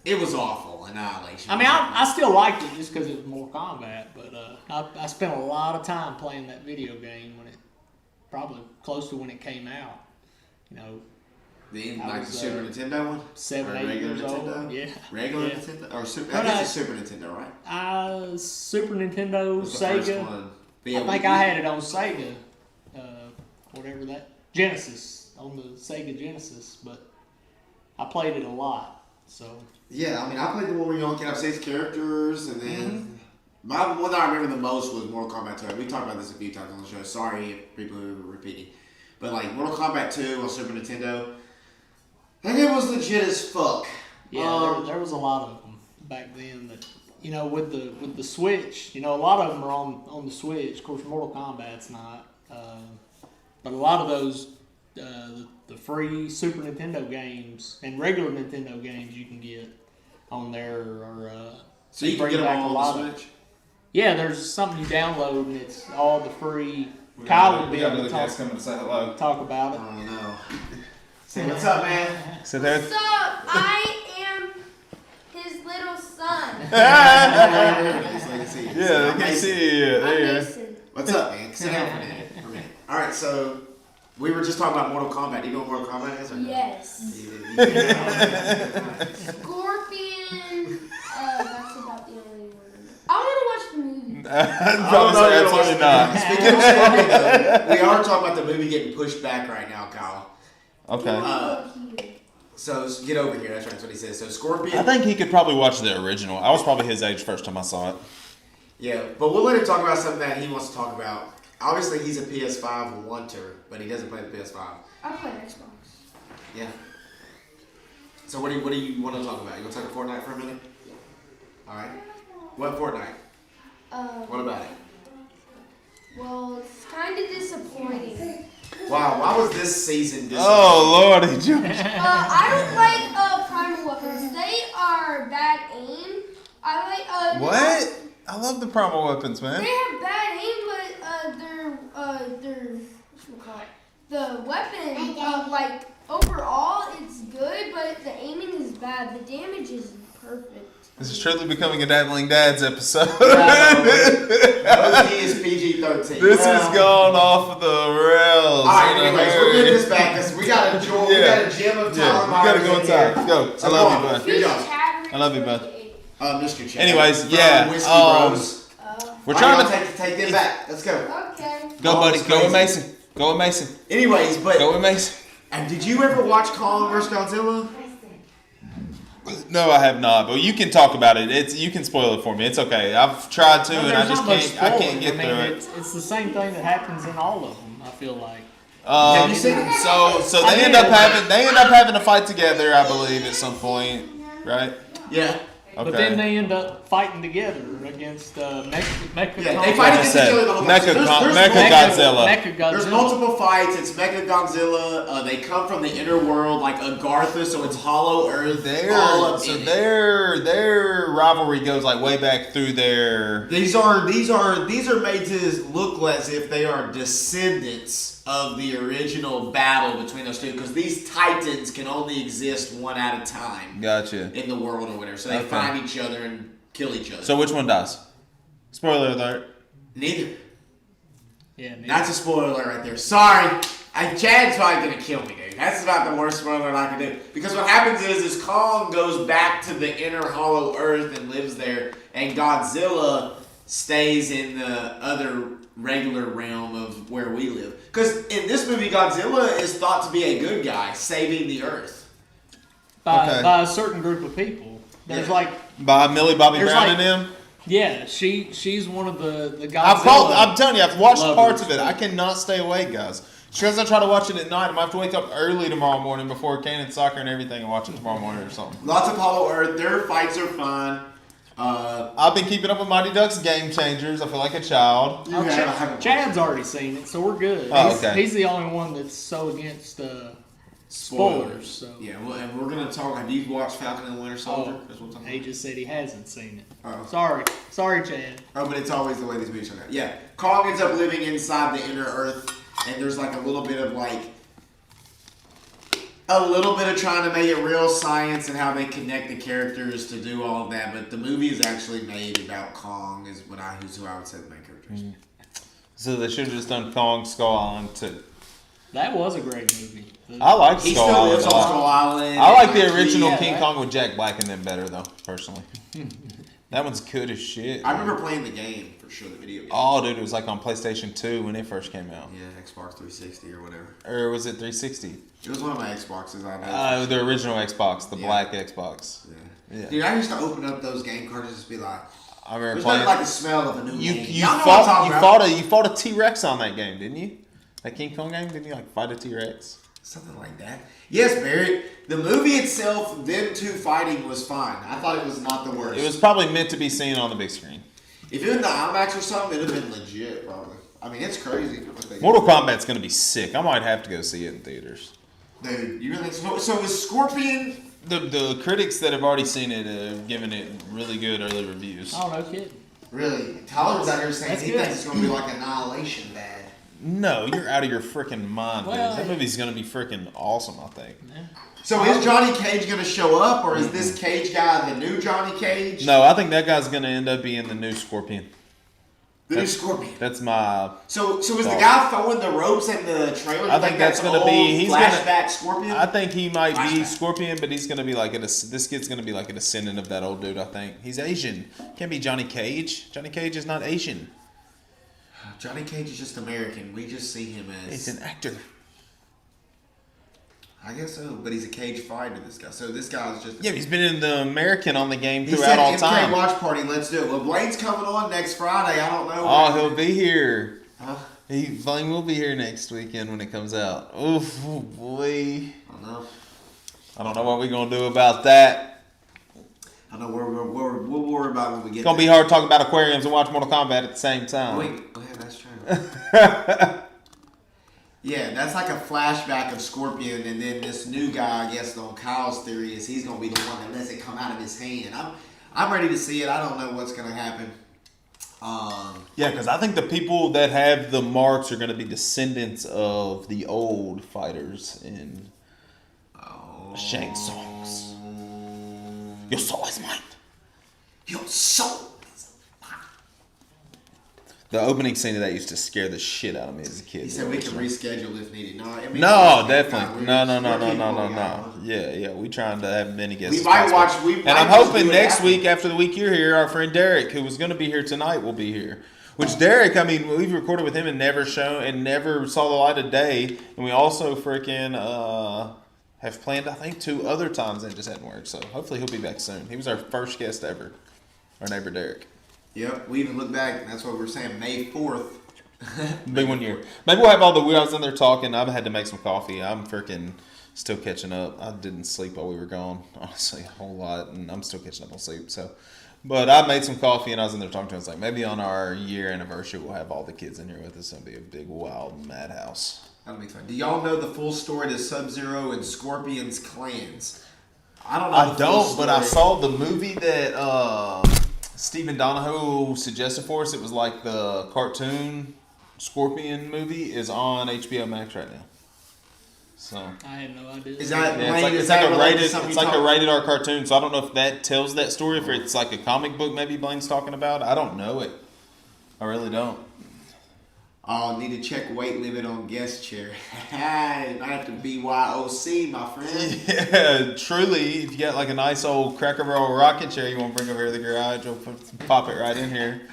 it was awful. Annihilation. I mean, I still liked it just because it was Mortal Kombat, but I spent a lot of time playing that video game when it probably close to when it came out. The Super Nintendo one? 7, or 8 regular years Nintendo? old. Yeah. Regular Nintendo? Or Super, I guess it's Super Nintendo, right? Super Nintendo, What's the first Sega. one? I think I had it on Sega. Whatever that. Genesis. On the Sega Genesis. But I played it a lot. So. Yeah, I mean, I played the one where you only can have 6 characters, and then my one that I remember the most was Mortal Kombat 2. We talked about this a few times on the show. Sorry if people who are repeating. But like Mortal Kombat 2 on Super Nintendo, I think it was legit as fuck. Yeah, there was a lot of them back then that, with the Switch, a lot of them are on the Switch. Of course, Mortal Kombat's not. But a lot of those, the free Super Nintendo games and regular Nintendo games you can get on there are. So you can get them all on the Switch? Yeah, there's something you download and it's all the free. Kyle would be able to talk about it. Oh no. Say what's up, man? So there. What's up? I am his little son. Yeah, they can see you. I'm There you Mason. What's up, man? Sit down for a minute. All right, so we were just talking about Mortal Kombat. Do you know what Mortal Kombat is? Or no? Yes. You- Scorpion. That's about the only one. I want to watch the movie. Absolutely not. Speaking of Scorpion, though, we are talking about the movie getting pushed back right now, Kyle. Okay. So get over here. That's right. That's what he says. So Scorpion. I think he could probably watch the original. I was probably his age first time I saw it. Yeah, but we'll let him talk about something that he wants to talk about. Obviously, he's a PS5 wanter, but he doesn't play the PS5. I play Xbox. Yeah. So what do you want to talk about? You want to talk Fortnite for a minute? All right. What Fortnite? What about it? Well, it's kind of disappointing. Wow, why was this season disappointing? Oh Lordy, George. I don't like primal weapons. They are bad aim. I like What? I love the primal weapons, man. They have bad aim, but they're whatchamacallit? The weapon, like overall, it's good, but the aiming is bad. The damage is perfect. This is truly becoming a Dabbling Dads episode. OG is PG-13. This has gone off of the rails. All right, anyways, we're getting this back because we got a we got a gym of Yeah, talent. we gotta go inside. Let's go. So I love you, go on. bud. Good job. I love you, bud. Mr. Chad. Anyways, From yeah, Whiskey Bros. We're All trying right, to take them back. Let's go. Okay. go, buddy. Go with Mason. Go with Mason. Anyways, but Go with Mason. and did you ever watch Kong vs. Godzilla? No, I have not. But you can talk about it. You can spoil it for me. It's okay. I've tried to, and I just can't. I can't get through it. It's the same thing that happens in all of them. I feel like. Have you seen it? So they end up having a fight together, I believe, at some point, right? Yeah. Okay. But then they end up fighting together against Mecha. Yeah, they fight against each other the whole time. Godzilla. Mecha Godzilla. There's multiple fights. It's Mecha Godzilla. They come from the inner world, like Agartha, so it's Hollow Earth. Their rivalry goes like way back through their. These are made to look as if they are descendants of the original battle between those two, because these titans can only exist one at a time. Gotcha. In the world or whatever, so they find each other and kill each other. So which one dies? Spoiler alert. Neither. Yeah, neither. That's a spoiler alert right there. Sorry. Chad's probably going to kill me, dude. That's about the worst spoiler I can do. Because what happens is Kong goes back to the inner hollow earth and lives there, and Godzilla stays in the other regular realm of where we live. Because in this movie, Godzilla is thought to be a good guy, saving the earth. By a certain group of people. There's by Millie Bobby Brown and them. Yeah, she's one of the guys. I'm telling you, I've watched lovers. parts of it. I cannot stay awake, guys. Because I try to watch it at night, I'm gonna have to wake up early tomorrow morning before Cannon soccer and everything and watch it tomorrow morning or something. Lots of Hollow Earth. Their fights are fun. I've been keeping up with Mighty Ducks Game Changers. I feel like a child. Chad's already seen it, so we're good. He's the only one that's so against spoilers. So. Yeah, well, and we're gonna talk. Have you watched Falcon and the Winter Soldier? He just said he hasn't seen it. Oh. Sorry, Chad. Oh, but it's always the way these movies turn out. Yeah, Kong ends up living inside the inner Earth, and there's like a little bit of trying to make it real science and how they connect the characters to do all of that. But the movie is actually made about Kong, who's who I would say the main characters. Mm. So they should have just done Kong Skull Island too. That was a great movie. I like He Skull still Island. lives on Skull Island. I like the original King Kong with Jack Black and them better though, personally. That one's good as shit. I remember playing the game for sure, the video game. Oh, dude, it was like on PlayStation 2 when it first came out. Yeah, Xbox 360 or whatever. Or was it 360? It was one of my Xboxes. I know. The original Xbox, the black Xbox. Yeah. Dude, I used to open up those game cards and just be like, I remember there's playing. nothing like the smell of a new game. You fought a T-Rex on that game, didn't you? That King Kong game, didn't you fight a T-Rex? Something like that. Yes, Barrett. The movie itself, them two fighting, was fine. I thought it was not the worst. It was probably meant to be seen on the big screen. If it was in the IMAX or something, it'd have been legit, probably. I mean, it's crazy. Mortal Kombat's gonna be sick. I might have to go see it in theaters. Dude, you really think so? So is Scorpion? The critics that have already seen it have given it really good early reviews. Oh, no kidding. Really? Tyler was out here saying he thinks it's going to be like Annihilation bad. No, you're out of your freaking mind, Well, dude. That movie's gonna be freaking awesome, I think. Yeah. So is Johnny Cage going to show up, or is this Cage guy the new Johnny Cage? No, I think that guy's gonna end up being the new Scorpion. The new Scorpion. That's my. So is the guy throwing the ropes in the trailer? I think that's gonna be. He's flashback Scorpion. I think he might be Scorpion, but he's gonna be like this kid's gonna be like a descendant of that old dude. I think he's Asian. Can't be Johnny Cage. Johnny Cage is not Asian. Johnny Cage is just American. We just see him as. He's an actor. I guess so, but he's a cage fighter. This guy. So this guy's just. Yeah, he's been in the American on the game He throughout said all MK time. Watch Party. Let's do it. Well, Blaine's coming on next Friday. I don't know. Oh, he'll be here. Huh? Blaine will be here next weekend when it comes out. Oof, oh boy. I don't know what we're gonna do about that. I know we'll worry about when we get. It's gonna be hard talking about aquariums and watch Mortal Kombat at the same time. Wait, go ahead. That's true. Yeah, that's like a flashback of Scorpion, and then this new guy, I guess, on Kyle's theory is he's gonna be the one that lets it come out of his hand. I'm ready to see it. I don't know what's gonna happen. Yeah, because I think the people that have the marks are going to be descendants of the old fighters in Shang Tsung's. Your soul is mine. Your soul. The opening scene of that used to scare the shit out of me as a kid. He said we can reschedule if needed. No, definitely. No. Yeah. We trying to have many guests. We might watch. And I'm hoping next week, after the week you're here, our friend Derek, who was going to be here tonight, will be here. Which Derek, I mean, we've recorded with him and never saw the light of day. And we also freaking have planned, I think, 2 other times and it just hadn't worked. So hopefully he'll be back soon. He was our first guest ever. Our neighbor Derek. Yep, we even look back, and that's what we're saying, May 4th. Big 1 year. Maybe we'll have all the wheels in there talking. I've had to make some coffee. I'm freaking still catching up. I didn't sleep while we were gone, honestly, a whole lot. And I'm still catching up on sleep, so... But I made some coffee and I was in there talking to him. I was like, maybe on our year anniversary, we'll have all the kids in here with us. It'll be a big, wild madhouse. That'll be fun. Do y'all know the full story to Sub-Zero and Scorpion's clans? I don't know. But I saw the movie that Stephen Donahoe suggested for us. It was like the cartoon Scorpion movie is on HBO Max right now. So I had no idea. Is that it's like a rated R cartoon. So I don't know if that tells that story. If it's like a comic book, maybe Blaine's talking about. I don't know it. I really don't. Oh, need to check weight limit on guest chair. I have to BYOC, my friend. Yeah, truly. If you got like a nice old Cracker Barrel rocket chair you want to bring over here to the garage, we'll pop it right in here.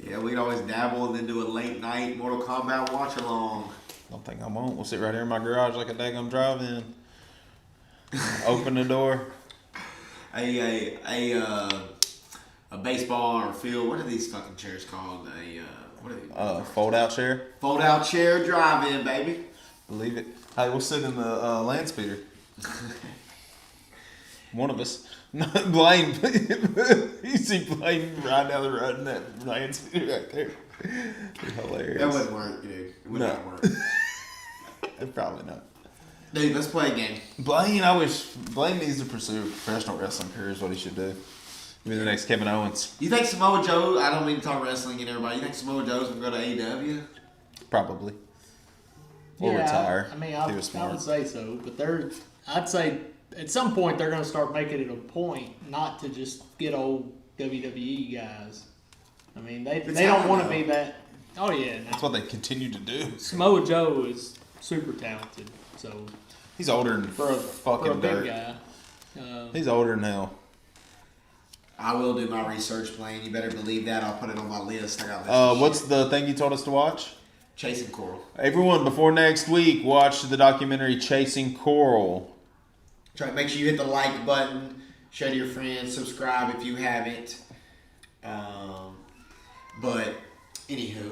Yeah, we'd always dabble and then do a late night Mortal Kombat watch along. Don't think I won't. We'll sit right here in my garage like a daggum drive-in. Open the door. A baseball or field. What are these fucking chairs called? What are they? Fold-out chair. Fold-out chair drive-in, baby. Believe it. Hey, we'll sit in the land speeder. One of us. No, Blaine. You see Blaine ride down the road in that land speeder right there. It's hilarious. That wouldn't work, dude. It would not work. Probably not. Dude, let's play a game. Blaine needs to pursue a professional wrestling career is what he should do. Be the next Kevin Owens. You think Samoa Joe, I don't mean to talk wrestling and everybody, you think Samoa Joe's going to go to AEW? Probably. Or retire. I mean, I would say so, but I'd say at some point they're going to start making it a point not to just get old WWE guys. I mean, they don't want to be that. Oh, yeah. That's what they continue to do. Samoa Joe is super talented, so. He's older than for a fucking big dirt. guy. He's older than hell. I will do my research, Blaine. You better believe that. I'll put it on my list. I got what's the thing you told us to watch? Chasing Coral. Everyone, before next week, watch the documentary Chasing Coral. Try to make sure you hit the like button, share to your friends, subscribe if you haven't. But anywho,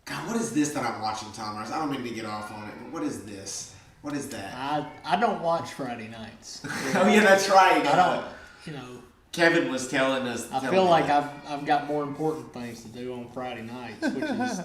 God, what is this that I'm watching, Thomas? I don't mean to get off on it, but what is this? What is that? I don't watch Friday nights. Oh yeah, that's right. I don't. Kevin was telling us. I feel like I've got more important things to do on Friday nights, which is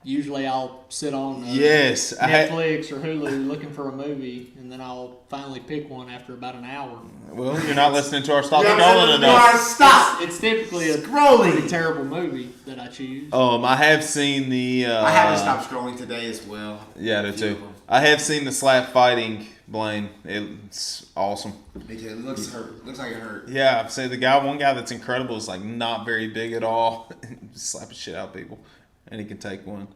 usually I'll sit on Netflix or Hulu looking for a movie, and then I'll finally pick one after about an hour. Well, you're not listening to our Stop Scrolling enough. Stop! It's typically a pretty terrible movie that I choose. I have seen the... I haven't stopped scrolling today as well. Yeah, I do too. I have seen the slap fighting, Blaine. It's awesome. Me too. It looks hurt. Looks like it hurt. Yeah, I've said one guy that's incredible is like not very big at all. Slapping shit out of people. And he can take one.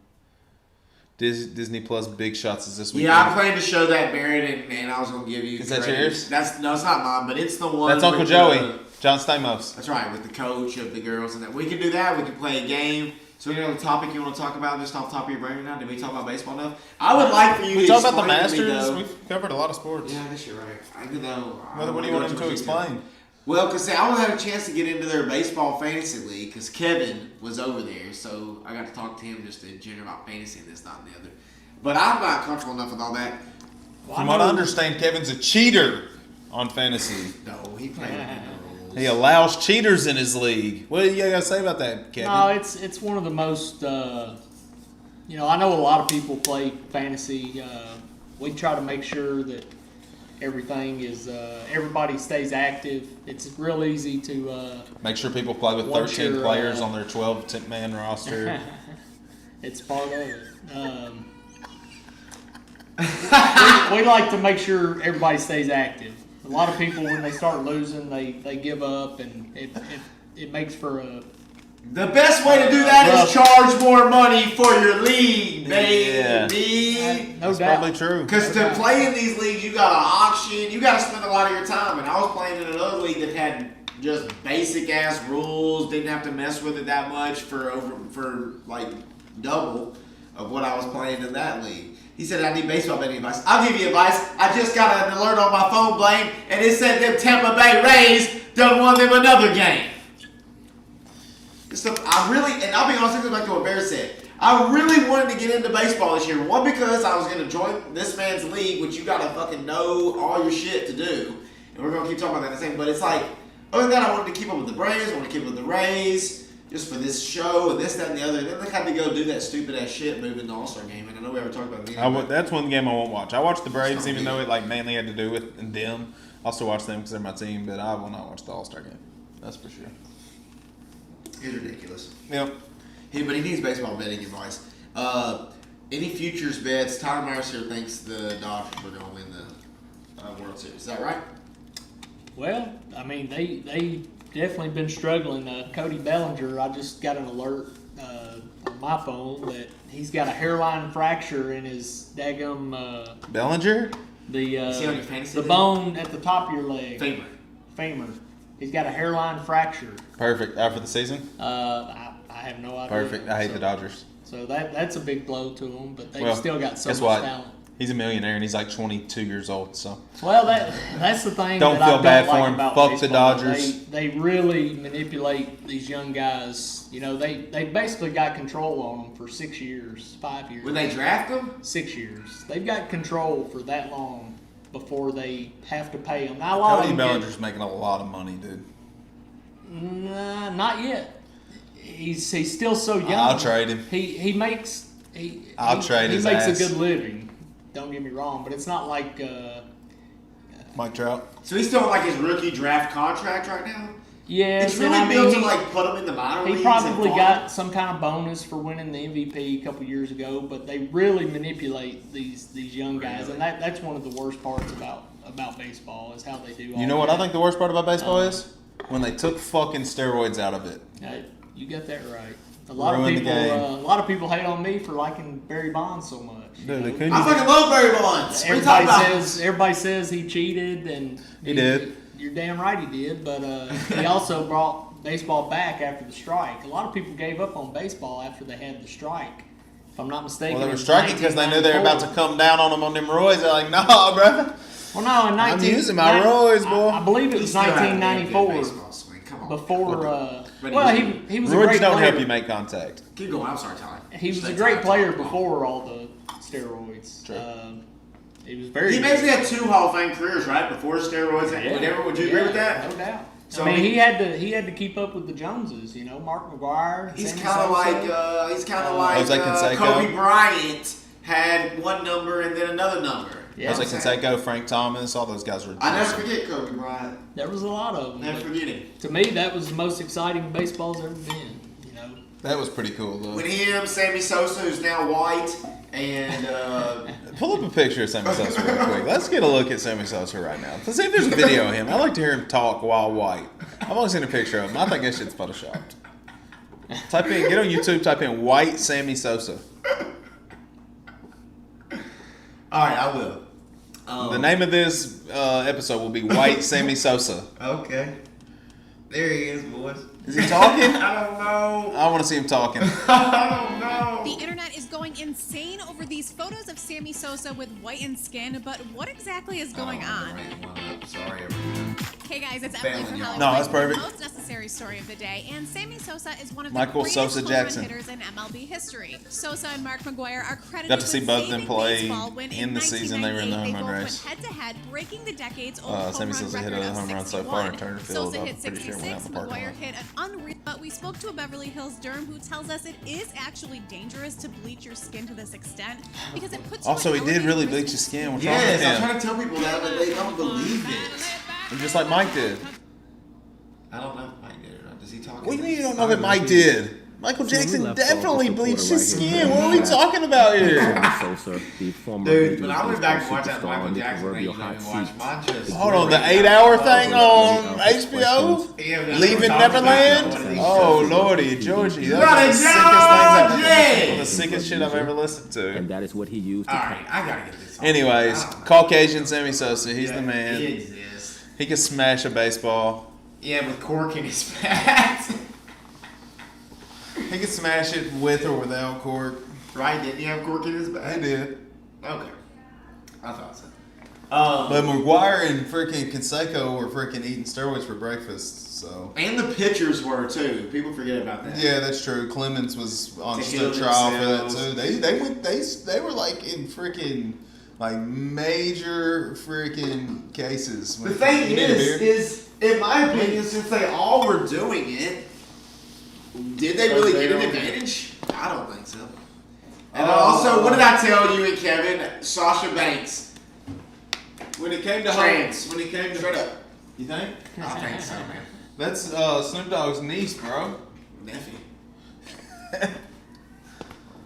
Disney Plus Big Shots is this weekend. Yeah, I planned to show that, Barrett, and I was going to give you. Is that yours? No, it's not mine, but it's the one. That's Uncle Joey, John Stamos. That's right, with the coach of the girls and that. We can do that. We can play a game. So, you know, the topic you want to talk about just off the top of your brain right now? Did we talk about baseball enough? I would like for you to talk explain about the Masters. Me, We've covered a lot of sports. Yeah, I guess you're right. I do know. What do you want him to explain? Well, because I want to have a chance to get into their baseball fantasy league because Kevin was over there. So I got to talk to him just in general about fantasy and this, that, and the other. But I'm not comfortable enough with all that. From what I understand, Kevin's a cheater on fantasy. No, he played within the rules. He allows cheaters in his league. What do you got to say about that, Kevin? No, it's one of the most. I know a lot of people play fantasy. We try to make sure that everything is everybody stays active. It's real easy to make sure people play with 13 players on their 12-man roster. It's part of it. We like to make sure everybody stays active. A lot of people, when they start losing, they give up, and it makes for a. The best way to do that is charge more money for your league, baby. Yeah, no doubt. Probably true. Because to play in these leagues, you got to auction, you got to spend a lot of your time. And I was playing in another league that had just basic ass rules. Didn't have to mess with it that much for like double of what I was playing in that league. He said, I need baseball betting advice. I'll give you advice. I just got an alert on my phone, Blaine, and it said them Tampa Bay Rays done won them another game. So and I'll be honest, back to what Bear said. I really wanted to get into baseball this year. One, because I was going to join this man's league, which you got to fucking know all your shit to do. And we're going to keep talking about that in a second. But it's like, other than that, I wanted to keep up with the Braves. I wanted to keep up with the Rays. Just for this show and this, that, and the other. And then they had to go do that stupid ass shit moving the All-Star game. And I know we ever talked about it. That's one game I won't watch. I watched the Braves, even though it like mainly had to do with them. I'll still watch them because they're my team, but I will not watch the All-Star game. That's for sure. It's ridiculous. Yep. But he needs baseball betting advice. Any futures bets? Tyler Myers here thinks the Dodgers are going to win the World Series. Is that right? Well, I mean, they definitely been struggling. Cody Bellinger, I just got an alert on my phone that he's got a hairline fracture in his daggum Bellinger? The bone at the top of your leg. Femur. He's got a hairline fracture. Perfect. Out for the season? I have no idea. Perfect. I hate the Dodgers. So that's a big blow to him, but they've still got so much talent. He's a millionaire and he's like 22 years old. So well, that's the thing. Don't that feel I bad don't for like him. about Fuck baseball. the Dodgers. They really manipulate these young guys. You know, they basically got control on them for 6 years, 5 years. When they draft them? 6 years. They've got control for that long before they have to pay them. Now, a lot Cody Bellinger's making a lot of money, dude. Nah, not yet. He's still so young. I'll trade him. He makes I'll trade his makes ass. a good living. Don't get me wrong, but it's not like Mike Trout. So he's still on like his rookie draft contract right now? Yes, it's really built to like put him in the minor leagues. He probably got some kind of bonus for winning the MVP a couple years ago, but they really manipulate these young guys, and that's one of the worst parts about baseball is how they do. You know what I think the worst part about baseball is? When they took fucking steroids out of it. You got that right. A lot of people hate on me for liking Barry Bonds so much. Dude, I fucking love Barry Bonds. Everybody says he cheated, and he did. You're damn right he did, but he also brought baseball back after the strike. A lot of people gave up on baseball after they had the strike. If I'm not mistaken. Well, they were striking because they knew they were about to come down on them on them roids. They're like, nah, brother. Well, no, in I'm using my roids, boy. I believe it was 1994. Before, he was a great player. Don't help you make contact. Keep going. I'm sorry, Tyler. He was a great player before all the steroids. True. He basically had 2 Hall of Fame careers, right? Before steroids. Yeah. Would you agree with that? No doubt. So I mean, he had to keep up with the Joneses. You know, Mark McGwire. He's kind of like Kobe Bryant had one number and then another number. Yeah, Jose Canseco, Frank Thomas, all those guys were. I never forget Kobe Bryant. There was a lot of them. Never forget him. To me, that was the most exciting baseball's ever been. You know, that was pretty cool though. When him, Sammy Sosa, who's now white, and pull up a picture of Sammy Sosa real quick. Let's get a look at Sammy Sosa right now. Let's see if there's a video of him. I like to hear him talk while white. I've only seen a picture of him. I think that shit's photoshopped. Get on YouTube. Type in white Sammy Sosa. All right, I will. The name of this episode will be White Sammy Sosa. Okay. There he is, boys. Is he talking? I don't know. I want to see him talking. I don't know. The internet is going insane over these photos of Sammy Sosa with whitened skin, but what exactly is going on? Sorry, everyone. Hey guys, it's Emily from Hollywood. No, that's perfect. The most necessary story of the day, and Sammy Sosa is one of the Michael greatest Sosa home Jackson. run hitters in MLB history. Sosa and Mark McGwire are credited Got to see with both of them saving play baseball when in the season they were in the home run 1998 race. They both went head-to-head, breaking the decades-old home Sammy run Sosa hit record a of home run so 61. far in Turner Field. Sosa I'm hit pretty sure it went out 66, the parking McGwire lot. hit an unreal. But we spoke to a Beverly Hills Durham who tells us it is actually dangerous to bleach your skin to this extent because it puts you Also, in he did really elevated bleach risk. his skin. What's Yes, wrong with I'm him? trying to tell people that, but they don't believe it. And just like Mike did. I don't know if Mike did or not. Does he talk? What do you mean you don't know that Mike did? Michael Jackson definitely bleached his skin. What are we talking about here? Dude, but I went back and watched that Michael Jackson thing. You let me watch Manchester. Hold on, the 8-hour thing on HBO? Leaving Neverland? Oh, Lordy, Georgie. That's the sickest shit I've ever listened to. And that is what he used to Alright, I gotta get this on. Anyways, Caucasian Sammy Sosa, he's the man. He exists. He can smash a baseball. Yeah, with cork in his bat. He could smash it with or without cork. Right? Didn't he have cork in his bat? He did. Okay. I thought so. But McGuire and freaking Canseco were freaking eating steroids for breakfast, so. And the pitchers were too. People forget about that. Yeah, that's true. Clemens was on To stood heal trial for that themselves. too. They were like in freaking like major freaking cases. The thing is, in my opinion, since they all were doing it, did they really get an advantage? I don't think so. And also, what did I tell you and Kevin? Sasha Banks. When it came to Trans. when it came to Straight up. You think? I think so, man. That's Snoop Dogg's niece, bro. Nephew.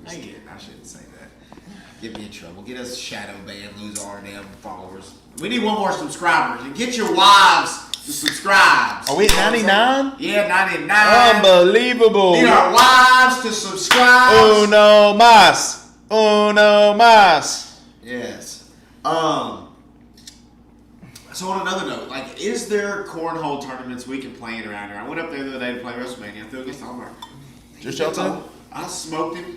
I shouldn't say that. Get me in trouble. Get us shadow banned, lose all our damn followers. We need one more subscribers. And get your wives to subscribe. Are we at 99? Yeah, 99. Unbelievable. Need our wives to subscribe. Uno más. Uno más. Yes. So on another note, like, is there cornhole tournaments we can play around here? I went up there the other day to play WrestleMania. I threw against Omar. Just y'all two? I smoked him.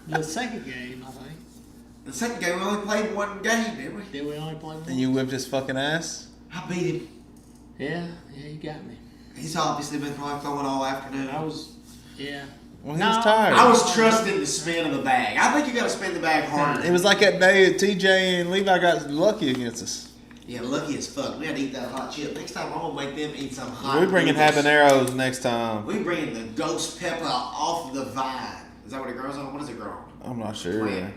The second game, I think. The second game, we only played one game, didn't we? Did we only play one? And you whipped his fucking ass? I beat him. Yeah, you got me. He's obviously been probably throwing all afternoon. Yeah. Well, he was tired. I was trusting the spin of the bag. I think you got to spin the bag harder. It was like that day TJ and Levi got lucky against us. Yeah, lucky as fuck. We had to eat that hot chip. Next time, I'm going to make them eat some hot We're bringing noodles. habaneros next time. We bringing the ghost pepper off the vine. Is that what it grows on? What does it grow on? I'm not sure. Plant.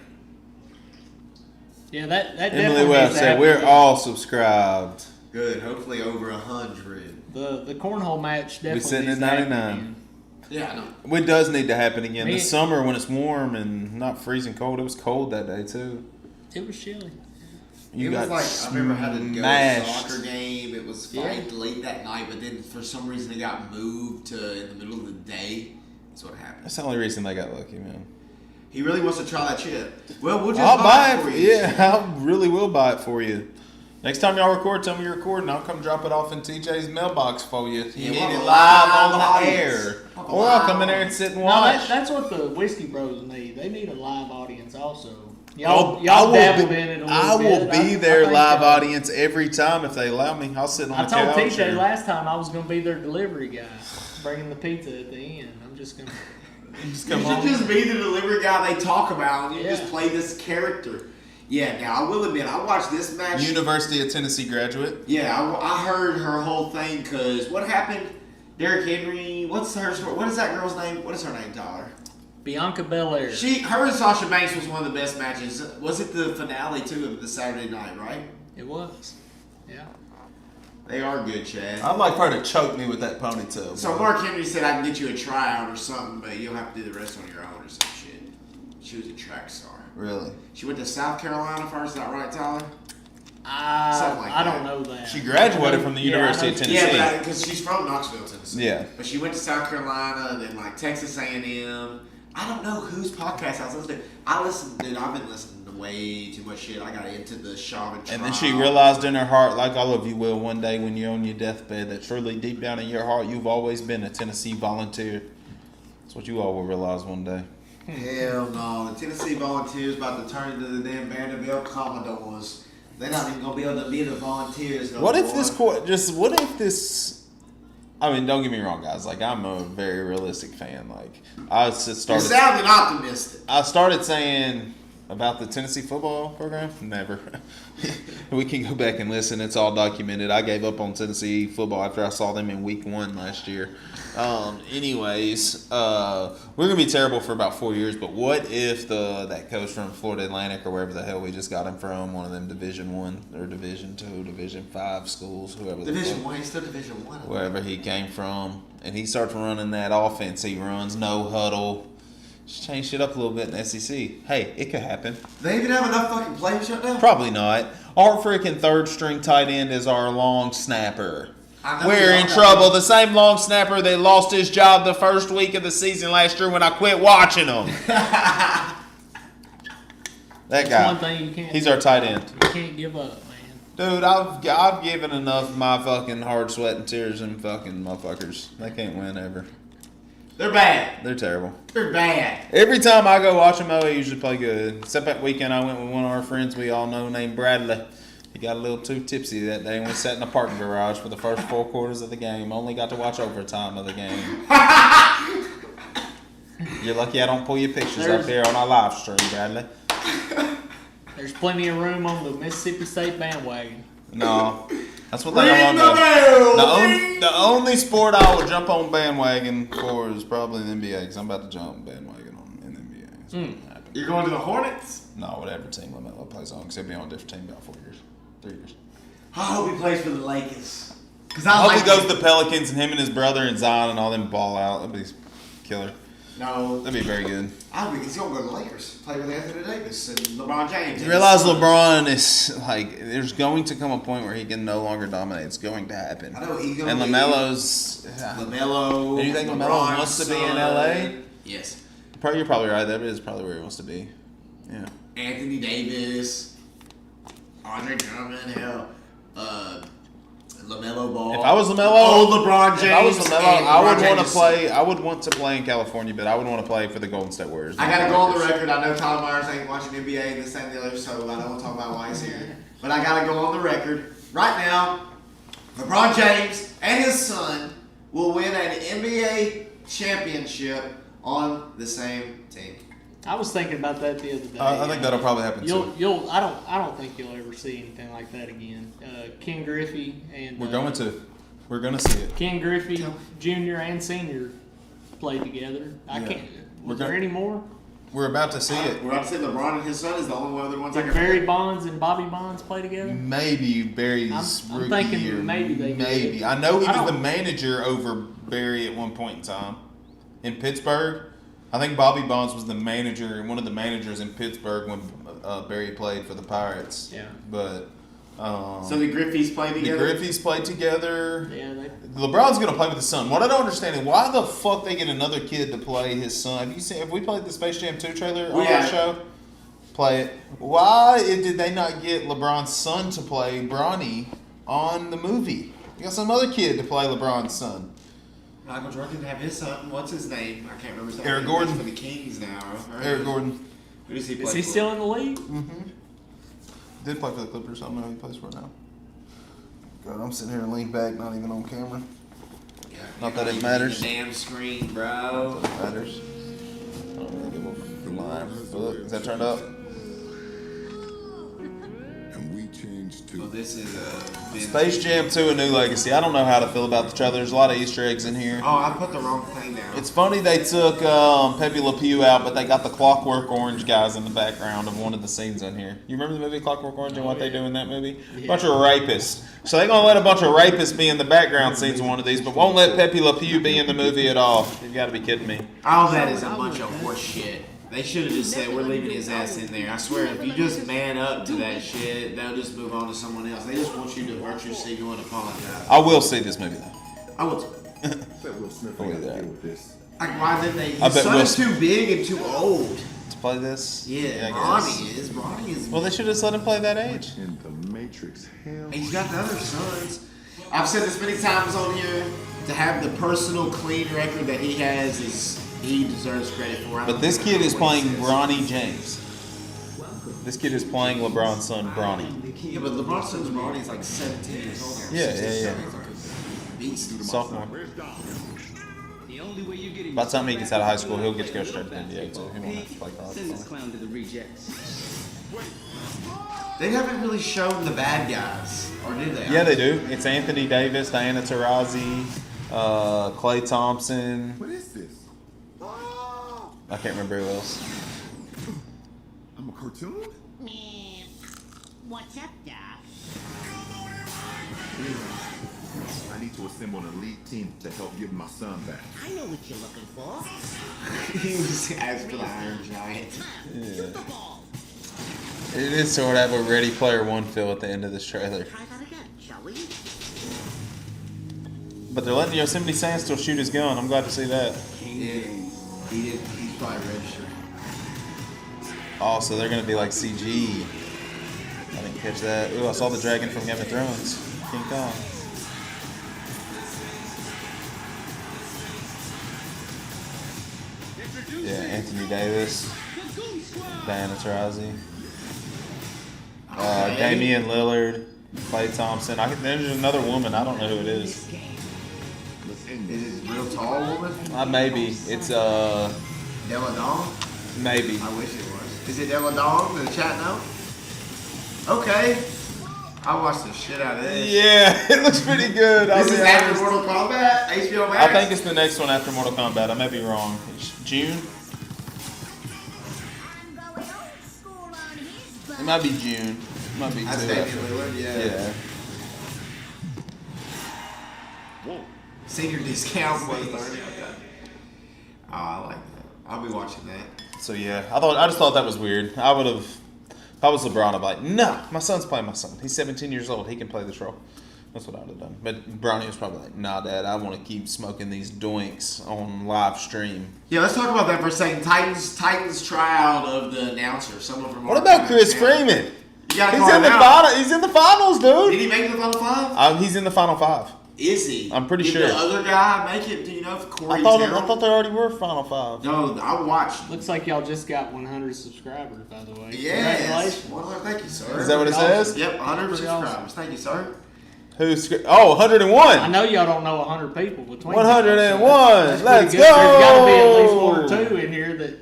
Yeah, that Emily definitely Webb needs to said happen. we're all subscribed. Good. Hopefully over 100. The cornhole match definitely sitting needs at to happen 99. again. Yeah, I know. It does need to happen again. Me- The summer when it's warm and not freezing cold. It was cold that day too. It was chilly. You It was got like, I remember having to go to a smashed. soccer game. It was late that night, but then for some reason it got moved to in the middle of the day. That's what happened. That's the only reason they got lucky, man. He really wants to try that chip. Well, we'll just I'll buy it for it. you. Yeah, I really will buy it for you. Next time y'all record, tell me you're recording. I'll come drop it off in TJ's mailbox for you. You need we'll it have a live live on the audience. air. We'll have a Or I'll live come in there and sit and No, watch. that's what the Whiskey Bros need. They need a live audience also. I Y'all will dabbled be- in it a little I will bit. be I their think, live audience every time if they allow me. I'll sit on I the told couch. TJ or- last time I was going to be their delivery guy, bringing the pizza at the end. I'm just going to. Just You come should on. just be the delivery guy they talk about, and you Yeah. just play this character. Yeah, now I will admit, I watched this match. University of Tennessee graduate. Yeah, I heard her whole thing because what happened? Derrick Henry. What's her story? What is that girl's name? What is her name, Tyler? Bianca Belair. Her and Sasha Banks was one of the best matches. Was it the finale too of the Saturday night? Right? It was. Yeah. They are good, Chad. I'd like for her to choke me with that ponytail. So bro. Mark Henry said I can get you a tryout or something, but you'll have to do the rest on your own or some shit. She was a track star. Really? She went to South Carolina first. Is that right, Tyler? Something like I that. don't know that. She graduated from the Yeah, I University know of she- Tennessee. Yeah, because she's from Knoxville, Tennessee. Yeah. But she went to South Carolina, and then like Texas A&M. I don't know whose podcast I was listening to. I've been listening to way too much shit. I got into the Shaman And then she realized in her heart, like all of you will one day when you're on your deathbed, that truly deep down in your heart, you've always been a Tennessee volunteer. That's what you all will realize one day. Hell no. The Tennessee Volunteers about to turn into the damn Vanderbilt Commodores. They're not even going to be able to be the Volunteers no What if more. this I mean, don't get me wrong, guys. Like, I'm a very realistic fan. Like, You're sounding optimistic. I started saying about the Tennessee football program. Never. We can go back and listen. It's all documented. I gave up on Tennessee football after I saw them in week 1 last year. Anyways, we're gonna be terrible for about 4 years. But what if that coach from Florida Atlantic or wherever the hell we just got him from, one of them Division 1 or Division 2, Division 5 schools, whoever. Division 1, he's still Division 1. Wherever he came from, and he starts running that offense. He runs no huddle. Just change shit up a little bit in the SEC. Hey, it could happen. They even have enough fucking players right now? Probably not. Our freaking third string tight end is our long snapper. We're in trouble. The same long snapper that lost his job the first week of the season last year when I quit watching him. That That's guy. one thing you can't. He's our tight end. You can't give up, man. Dude, I've given enough of my fucking hard sweat and tears and fucking motherfuckers. They can't win ever. They're bad. They're terrible. They're bad. Every time I go watch them, they usually play good. Except that weekend I went with one of our friends we all know named Bradley. He got a little too tipsy that day and we sat in the parking garage for the first 4 quarters of the game. Only got to watch overtime of the game. You're lucky I don't pull your pictures up here on our live stream, Bradley. There's plenty of room on the Mississippi State bandwagon. No. That's what they don't want to do. The only sport I will jump on bandwagon for is probably the NBA because I'm about to jump bandwagon in the NBA. That's what's gonna happen. You're going to the Hornets? No, whatever team LaMelo plays on because he'll be on a different team about 4 years. 3 years. I hope he plays for the Lakers. Cause I hope he goes to the Pelicans and him and his brother and Zion and all them ball out. That'd be killer. No. That'd be very good. I think he's going to go to the Lakers. Play with Anthony Davis and LeBron James. You realize LeBron is like, there's going to come a point where he can no longer dominate. It's going to happen. I know he's going and to LaMelo's. LaMelo. Do you think LaMelo wants to be in LA? Yes. You're probably right. That is probably where he wants to be. Yeah. Anthony Davis, Andre Drummond, hell, LaMelo Ball. If I was LaMelo, LeBron James. If I was LaMelo, I would want to play. I would want to play in California, but I would want to play for the Golden State Warriors. I gotta go on the record. I know Tyler Myers ain't watching NBA this and the other, so I don't want to talk about why he's here. But I gotta go on the record right now. LeBron James and his son will win an NBA championship on the same team. I was thinking about that the other day. I think that'll probably happen too. I don't think you'll ever see anything like that again. Ken Griffey and We're going to see it. Ken Griffey Jr. and Senior played together. Was there any more? We're about to see it. We're about to see LeBron and his son is the only one of the ones I Did can Barry Bonds and Bobby Bonds play together? Maybe Barry's I'm rookie thinking year. maybe they did. Maybe. I know he was the manager over Barry at one point in time in Pittsburgh. I think Bobby Bonds was the manager, one of the managers in Pittsburgh when Barry played for the Pirates. Yeah. But so the Griffeys played together. The Griffeys played together. Yeah. LeBron's gonna play with his son. What I don't understand is why the fuck they get another kid to play his son. Have we played the Space Jam 2 trailer on our show? Play it. Why did they not get LeBron's son to play Bronny on the movie? You got some other kid to play LeBron's son. Michael Jordan didn't have his son. What's his name? I can't remember his name. Eric Gordon. For the Kings now. Right? Eric Gordon. Who does he play Is he for? still in the league? Mm-hmm. Did play for the Clippers. I don't know who he plays for now. God, I'm sitting here leaned back, not even on camera. Yeah, Not that it matters. Damn screen, bro. Not that it matters. I don't really give a flying. Look, is that turned up? Well, this is Space Jam 2: A New Legacy. I don't know how to feel about the trailer. There's a lot of Easter eggs in here. Oh, I put the wrong thing down. It's funny they took Pepe Le Pew out, but they got the Clockwork Orange guys in the background of one of the scenes in here. You remember the movie Clockwork Orange and what they do in that movie? A bunch of rapists. So they're going to let a bunch of rapists be in the background scenes in one of these, but won't let Pepe Le Pew be in the movie at all. You've got to be kidding me. All that is a bunch of horse shit. They should have just said, we're leaving his ass in there. I swear, if you just man up to that shit, they'll just move on to someone else. They just want you to virtuously go and apologize. I will see this movie, though. I will. Will Smith ain't got to deal with this. Like, why didn't they? I His bet son Will is too big and too old. To play this? Yeah, I guess. Ronnie is. Well, they should have let him play that age. In the Matrix, hell. He's got the other sons. I've said this many times on here. To have the personal clean record that he has is he deserves credit for. But this kid is playing Bronny James. This kid is playing LeBron's son, Bronny. Yeah, but LeBron's son's Bronny is like 17 years old now. Yeah. He's like a beast. Sophomore. By the time he gets out of high school, he'll get to go straight to the NBA too. He won't have to play college. They haven't really shown the bad guys, or did they? Yeah, they do. It's Anthony Davis, Diana Taurasi, Klay Thompson. What is this? I can't remember who else. I'm a cartoon? What's up, Doc? I need to assemble an elite team to help give my son back. I know what you're looking for. He was asked for the Iron Giant. Yeah. It is sort of a Ready Player One feel at the end of this trailer. Try that again, shall we? But they're letting Yosemite Sam still shoot his gun. I'm glad to see that. He's probably registered. Oh, so they're going to be like CG. I think catch that. Ooh, I saw the dragon from Game of Thrones. King Kong. Yeah, Anthony Davis. Diana Taurasi. Damian Lillard. Klay Thompson. There's another woman. I don't know who it is. Is it a real tall woman? Maybe. It's Della Dong? maybe. I wish it was. Is it Della Dong? Did the chat know? Okay. I watched the shit out of this. Yeah, it looks pretty good. This is after Mortal Kombat? HBO Max? I think it's the next one after Mortal Kombat. I may be wrong. It's June? It might be June. It might be That's too Damian after. Lillard, Yeah. Senior discount was 30. Okay. Oh, I like that. I'll be watching that. So yeah, I just thought that was weird. I would have, if I was LeBron, I'd be like, no, my son's playing my son. He's 17 years old. He can play this role. That's what I would have done. But Bronny was probably like, nah, Dad, I want to keep smoking these doinks on live stream. Yeah, let's talk about that for a second. Titans tryout of the announcer. Some of them. What about Chris Freeman? You gotta He's call in him the out. final. He's in the finals, dude. Did he make it to the final five? He's in the final five. Is he? I'm pretty Did sure. the other guy make it? Do you know if Corey I thought Terrell? they already were final five. No, I watched. Looks like y'all just got 100 subscribers, by the way. Yes. Congratulations. Well, thank you, sir. Is that what it says? Yep, 100 Pretty awesome. subscribers. Thank you, sir. Who's 101? I know y'all don't know 100 people between 101. y'all, so that's Let's pretty good. There's got to be at least go. one or two in here that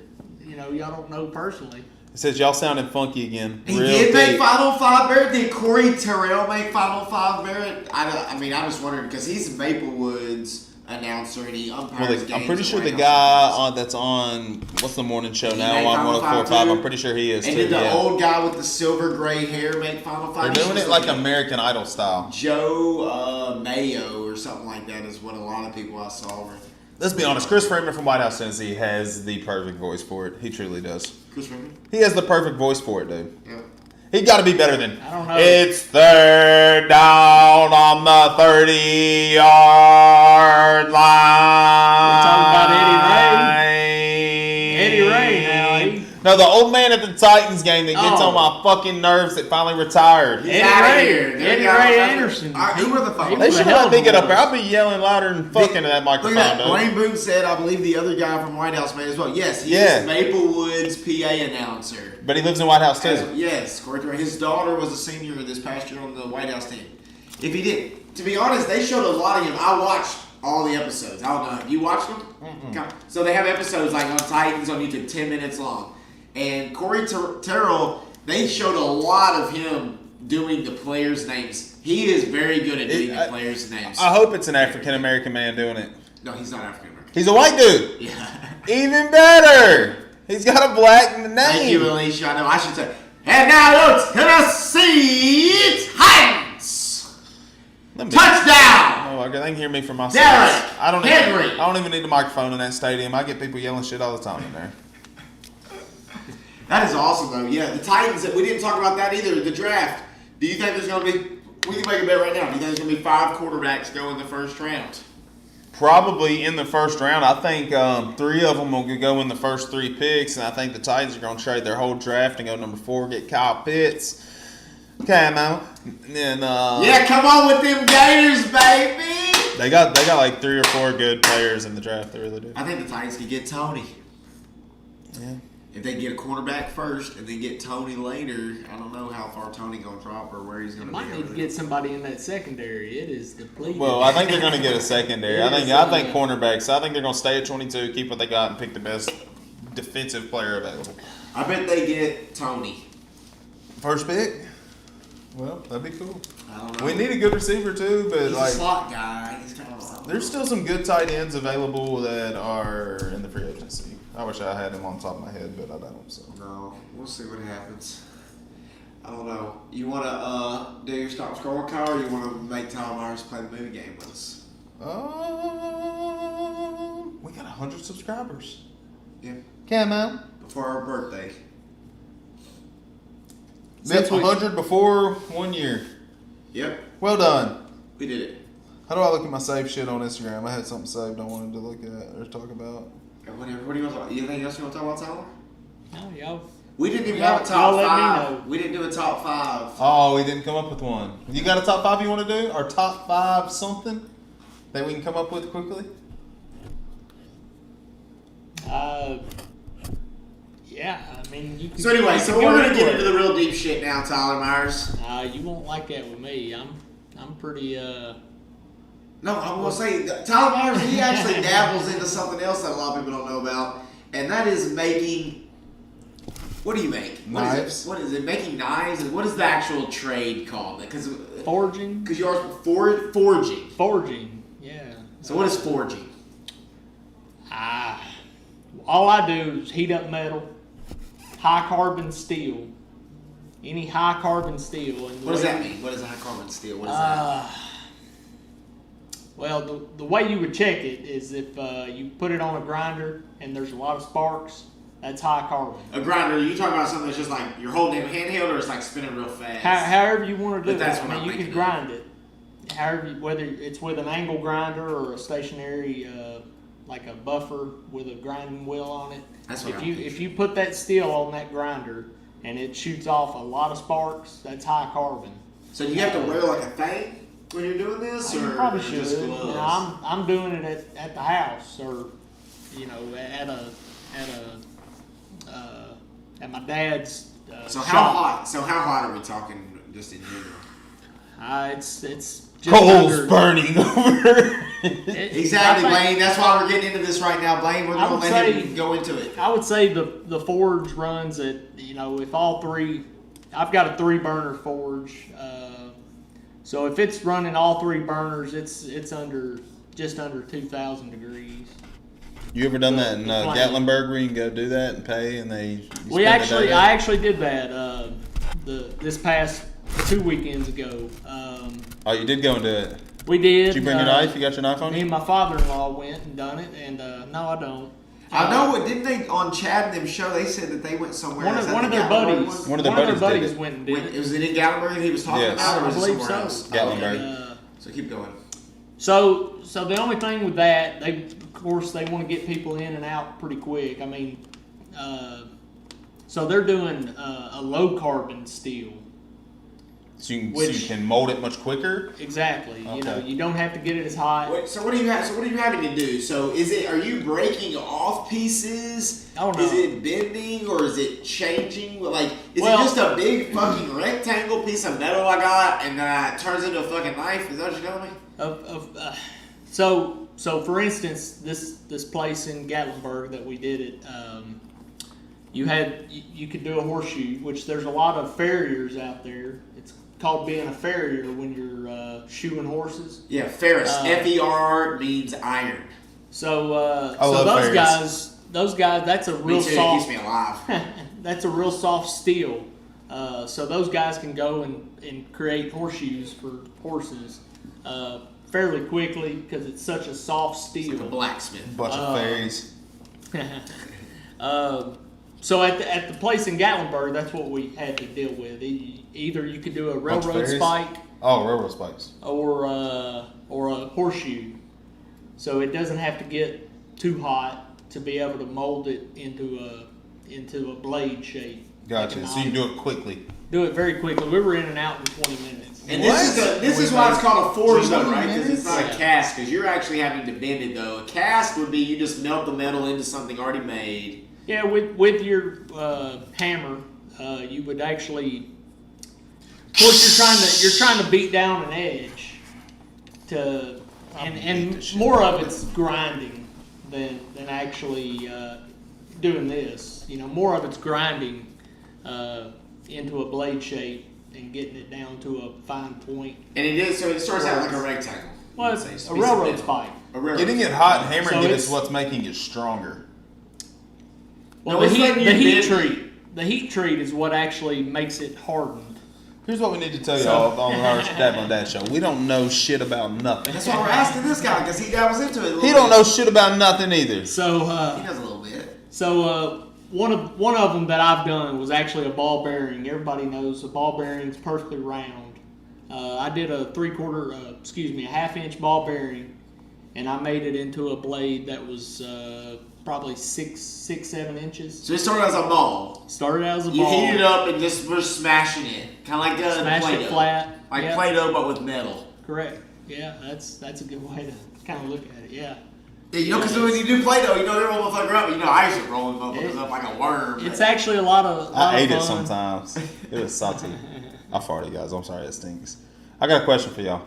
y'all don't know personally. It says y'all sounding funky again. He Real did make deep. Final Five, Barrett. Did Corey Terrell make Final Five, Barrett? I mean, I just wondered because he's Maplewood's announcer and he umpires games. I'm pretty at sure the White guy House. that's on what's the morning show He now made on Final 104.5. Five, too? I'm pretty sure he is And too. did the Yeah. old guy with the silver gray hair make Final Five? They're doing it like American Idol style. Joe Mayo or something like that is what a lot of people I saw were. Let's be honest. Chris Freeman from White House, Tennessee has the perfect voice for it. He truly does. Chris Freeman? He has the perfect voice for it, dude. Yeah. He got to be better than. I don't know. It's third down on the 30-yard line. We're talking about Eddie Ray now. No, the old man at the Titans game that gets Oh. on my fucking nerves that finally retired. He's outta here. Eddie Ray Anderson. All right, who were the five? They was should a hell let of me a get up there. voice. I'll be yelling louder and fucking into that Look microphone, at that. dude. Blaine Boone said, I believe the other guy from White House made as well. Yes, he Yeah. is Maplewood's PA announcer. But he lives in White House, too. Yes, Corey Terrell. His daughter was a senior this past year on the White House team. If he did, to be honest, they showed a lot of him. I watched all the episodes. I don't know. Have you watched them? So they have episodes like on Titans on YouTube, 10 minutes long. And Corey Terrell, they showed a lot of him doing the players' names. He is very good at doing the players' names. I hope it's an African-American man doing it. No, he's not African American. He's a white dude. Yeah. Even better. He's got a black name. Thank you, Alicia. I know I should say. And now go Tennessee Titans. Touchdown. Oh, they can hear me from my side. Derrick I don't even need a microphone in that stadium. I get people yelling shit all the time in there. That is awesome, though. Yeah, the Titans. We didn't talk about that either. The draft. Do you think there's going to be? We can make a bet right now. Do you think there's going to be 5 quarterbacks go in the first round? Probably in the first round. I think 3 of them will go in the first 3 picks, and I think the Titans are going to trade their whole draft and go number 4, get Kyle Pitts. Camo. And yeah, come on with them Gators, baby. They got like 3 or 4 good players in the draft. They really do. I think the Titans could get Tony. Yeah. If they get a quarterback first and then get Tony later, I don't know how far Tony going to drop or where he's going to be. Might need to get somebody in that secondary. It is depleted. Well, I think they're going to get a secondary. I think cornerbacks. I think they're going to stay at 22, keep what they got, and pick the best defensive player available. I bet they get Tony. First pick? Well, that'd be cool. I don't know. We need a good receiver too, but He's a slot guy. He's kind of there's still some good tight ends available that are in the free agency. I wish I had him on top of my head, but I don't. So no, we'll see what happens. I don't know. You want to do your stop scroll, Kyle, or you want to make Tom Myers play the movie game with us? We got 100 subscribers. Yeah. Camo. Before our birthday. That's 100 before 1 year. Yep. Well done. We did it. How do I look at my saved shit on Instagram? I had something saved I wanted to look at or talk about. Whatever. What do you want to talk about? Anything else you want to talk about, Tyler? No, y'all. We didn't even Y'all- have a top y'all let me 5. know. We didn't do a top 5. Oh, we didn't come up with one. You got a top 5 you want to do? Or top 5 something that we can come up with quickly? Yeah, I mean, you can. So anyway, you so can we're go gonna get anywhere. into the real deep shit now, Tyler Myers. You won't like that with me. I'm pretty. No, I'm gonna say Tyler Myers. He actually dabbles into something else that a lot of people don't know about, and that is making. What do you make? What is Knives. it? What is it? Making knives? And what is the actual trade called? Because Forging. Because yours forging. Forging. Yeah. So what is forging? All I do is heat up metal, high carbon steel, any high carbon steel. And What does that mean? What is high carbon steel? What is that? Well, the way you would check it is if you put it on a grinder and there's a lot of sparks, that's high carbon. A grinder? You talking about something that's just like you're holding it handheld, or it's like spinning real fast? However you want to do But that's it. what I I'm mean, you can thinking of. grind it. However, whether it's with an angle grinder or a stationary, like a buffer with a grinding wheel on it. That's what If you put that steel on that grinder and it shoots off a lot of sparks, that's high carbon. So do you have to wear like a thing when you're doing this, You or probably or should. just You know, gloves? I'm doing it at the house, or at my dad's. So how shop. hot? So how hot are we talking just in general? It's just Coal's under- burning over. Exactly, I think- Blaine. That's why we're getting into this right now, Blaine. We're I going would to let say- him go into it. I would say the forge runs at, if all three, I've got a 3-burner forge. So if it's running all 3 burners, it's just under 2,000 degrees. You ever done that in Flame. Gatlinburg where you can go do that and pay and they? I actually did that this past 2 weekends ago. Oh, you did go and do it. We did. Did you bring your knife? You got your knife on Me you? and my father-in-law went and done it, and no, I don't. I know it. Didn't they on Chad and them show? They said that they went somewhere. One Is that of the their Gatlinburg buddies. one? One of their buddies did it. went and did it. Was it in Gatlinburg that he was talking Yes. about, or was I it believe somewhere so. else? Gatlinburg. So keep going. So the only thing with that, of course, they want to get people in and out pretty quick. I mean, so they're doing a low carbon steel. So you can mold it much quicker. Exactly. Okay. You don't have to get it as hot. Wait, so what are you having to do? So are you breaking off pieces? Oh, no. Is it bending or is it changing? Like, is Well- it just a big fucking rectangle piece of metal I got and it turns into a fucking knife? Is that what you're telling me? So for instance, this place in Gatlinburg that we did it, you could do a horseshoe, which there's a lot of farriers out there. It's called being a farrier when you're shoeing horses. Yeah, ferrous. F-E-R means iron. So I love farriers. those guys, that's a real Me too, soft. it keeps me alive. That's a real soft steel. So those guys can go and create horseshoes for horses fairly quickly because it's such a soft steel. Like a blacksmith. Bunch of fairies. So at the place in Gatlinburg, that's what we had to deal with. Either you could do a Bunch of railroad fairies? spike Oh, railroad spikes. or a horseshoe. So it doesn't have to get too hot to be able to mold it into a blade shape. Gotcha. Like a So you can knife. do it quickly. Do it very quickly. We were in and out in 20 minutes. And this is why it's called a forge, though, right? Because it's not a Yeah. cast. Because you're actually having to bend it, though. A cast would be you just melt the metal into something already made. Yeah, with your hammer, you would actually. Of course, you're trying to beat down an edge, and more of it's grinding than actually doing this. More of it's grinding into a blade shape and getting it down to a fine point. And it starts out like a rectangle. Well, You'd say. it's It's a a piece of railroad metal. spike. A railroad Getting it spike. hot and hammering So it it's- is what's making it stronger. Well, No, it's the letting you heat bend- treat. The heat treat is what actually makes it hardened. Here's what we need to tell y'all on our Dabbling Dad show. We don't know shit about nothing. That's why we're asking this guy, because he dabbles into it a little He don't bit. know shit about nothing either. So He does a little bit. So one of them that I've done was actually a ball bearing. Everybody knows a ball bearing's perfectly round. I did a half-inch ball bearing, and I made it into a blade that was probably 7 inches. So it started as a ball. Started out as a You ball. heat it up and just were smashing it, kind of like Smash Play-Doh. it flat. Like Yep. Play-Doh, but with metal. Correct. Yeah, that's a good way to kind of look at it. Yeah. Yeah, because when you do Play-Doh, they roll the motherfucker up. I used to roll motherfuckers up like a worm. It's actually a lot of I ate fun. it sometimes. It was salty. I farted, guys. I'm sorry, it stinks. I got a question for y'all.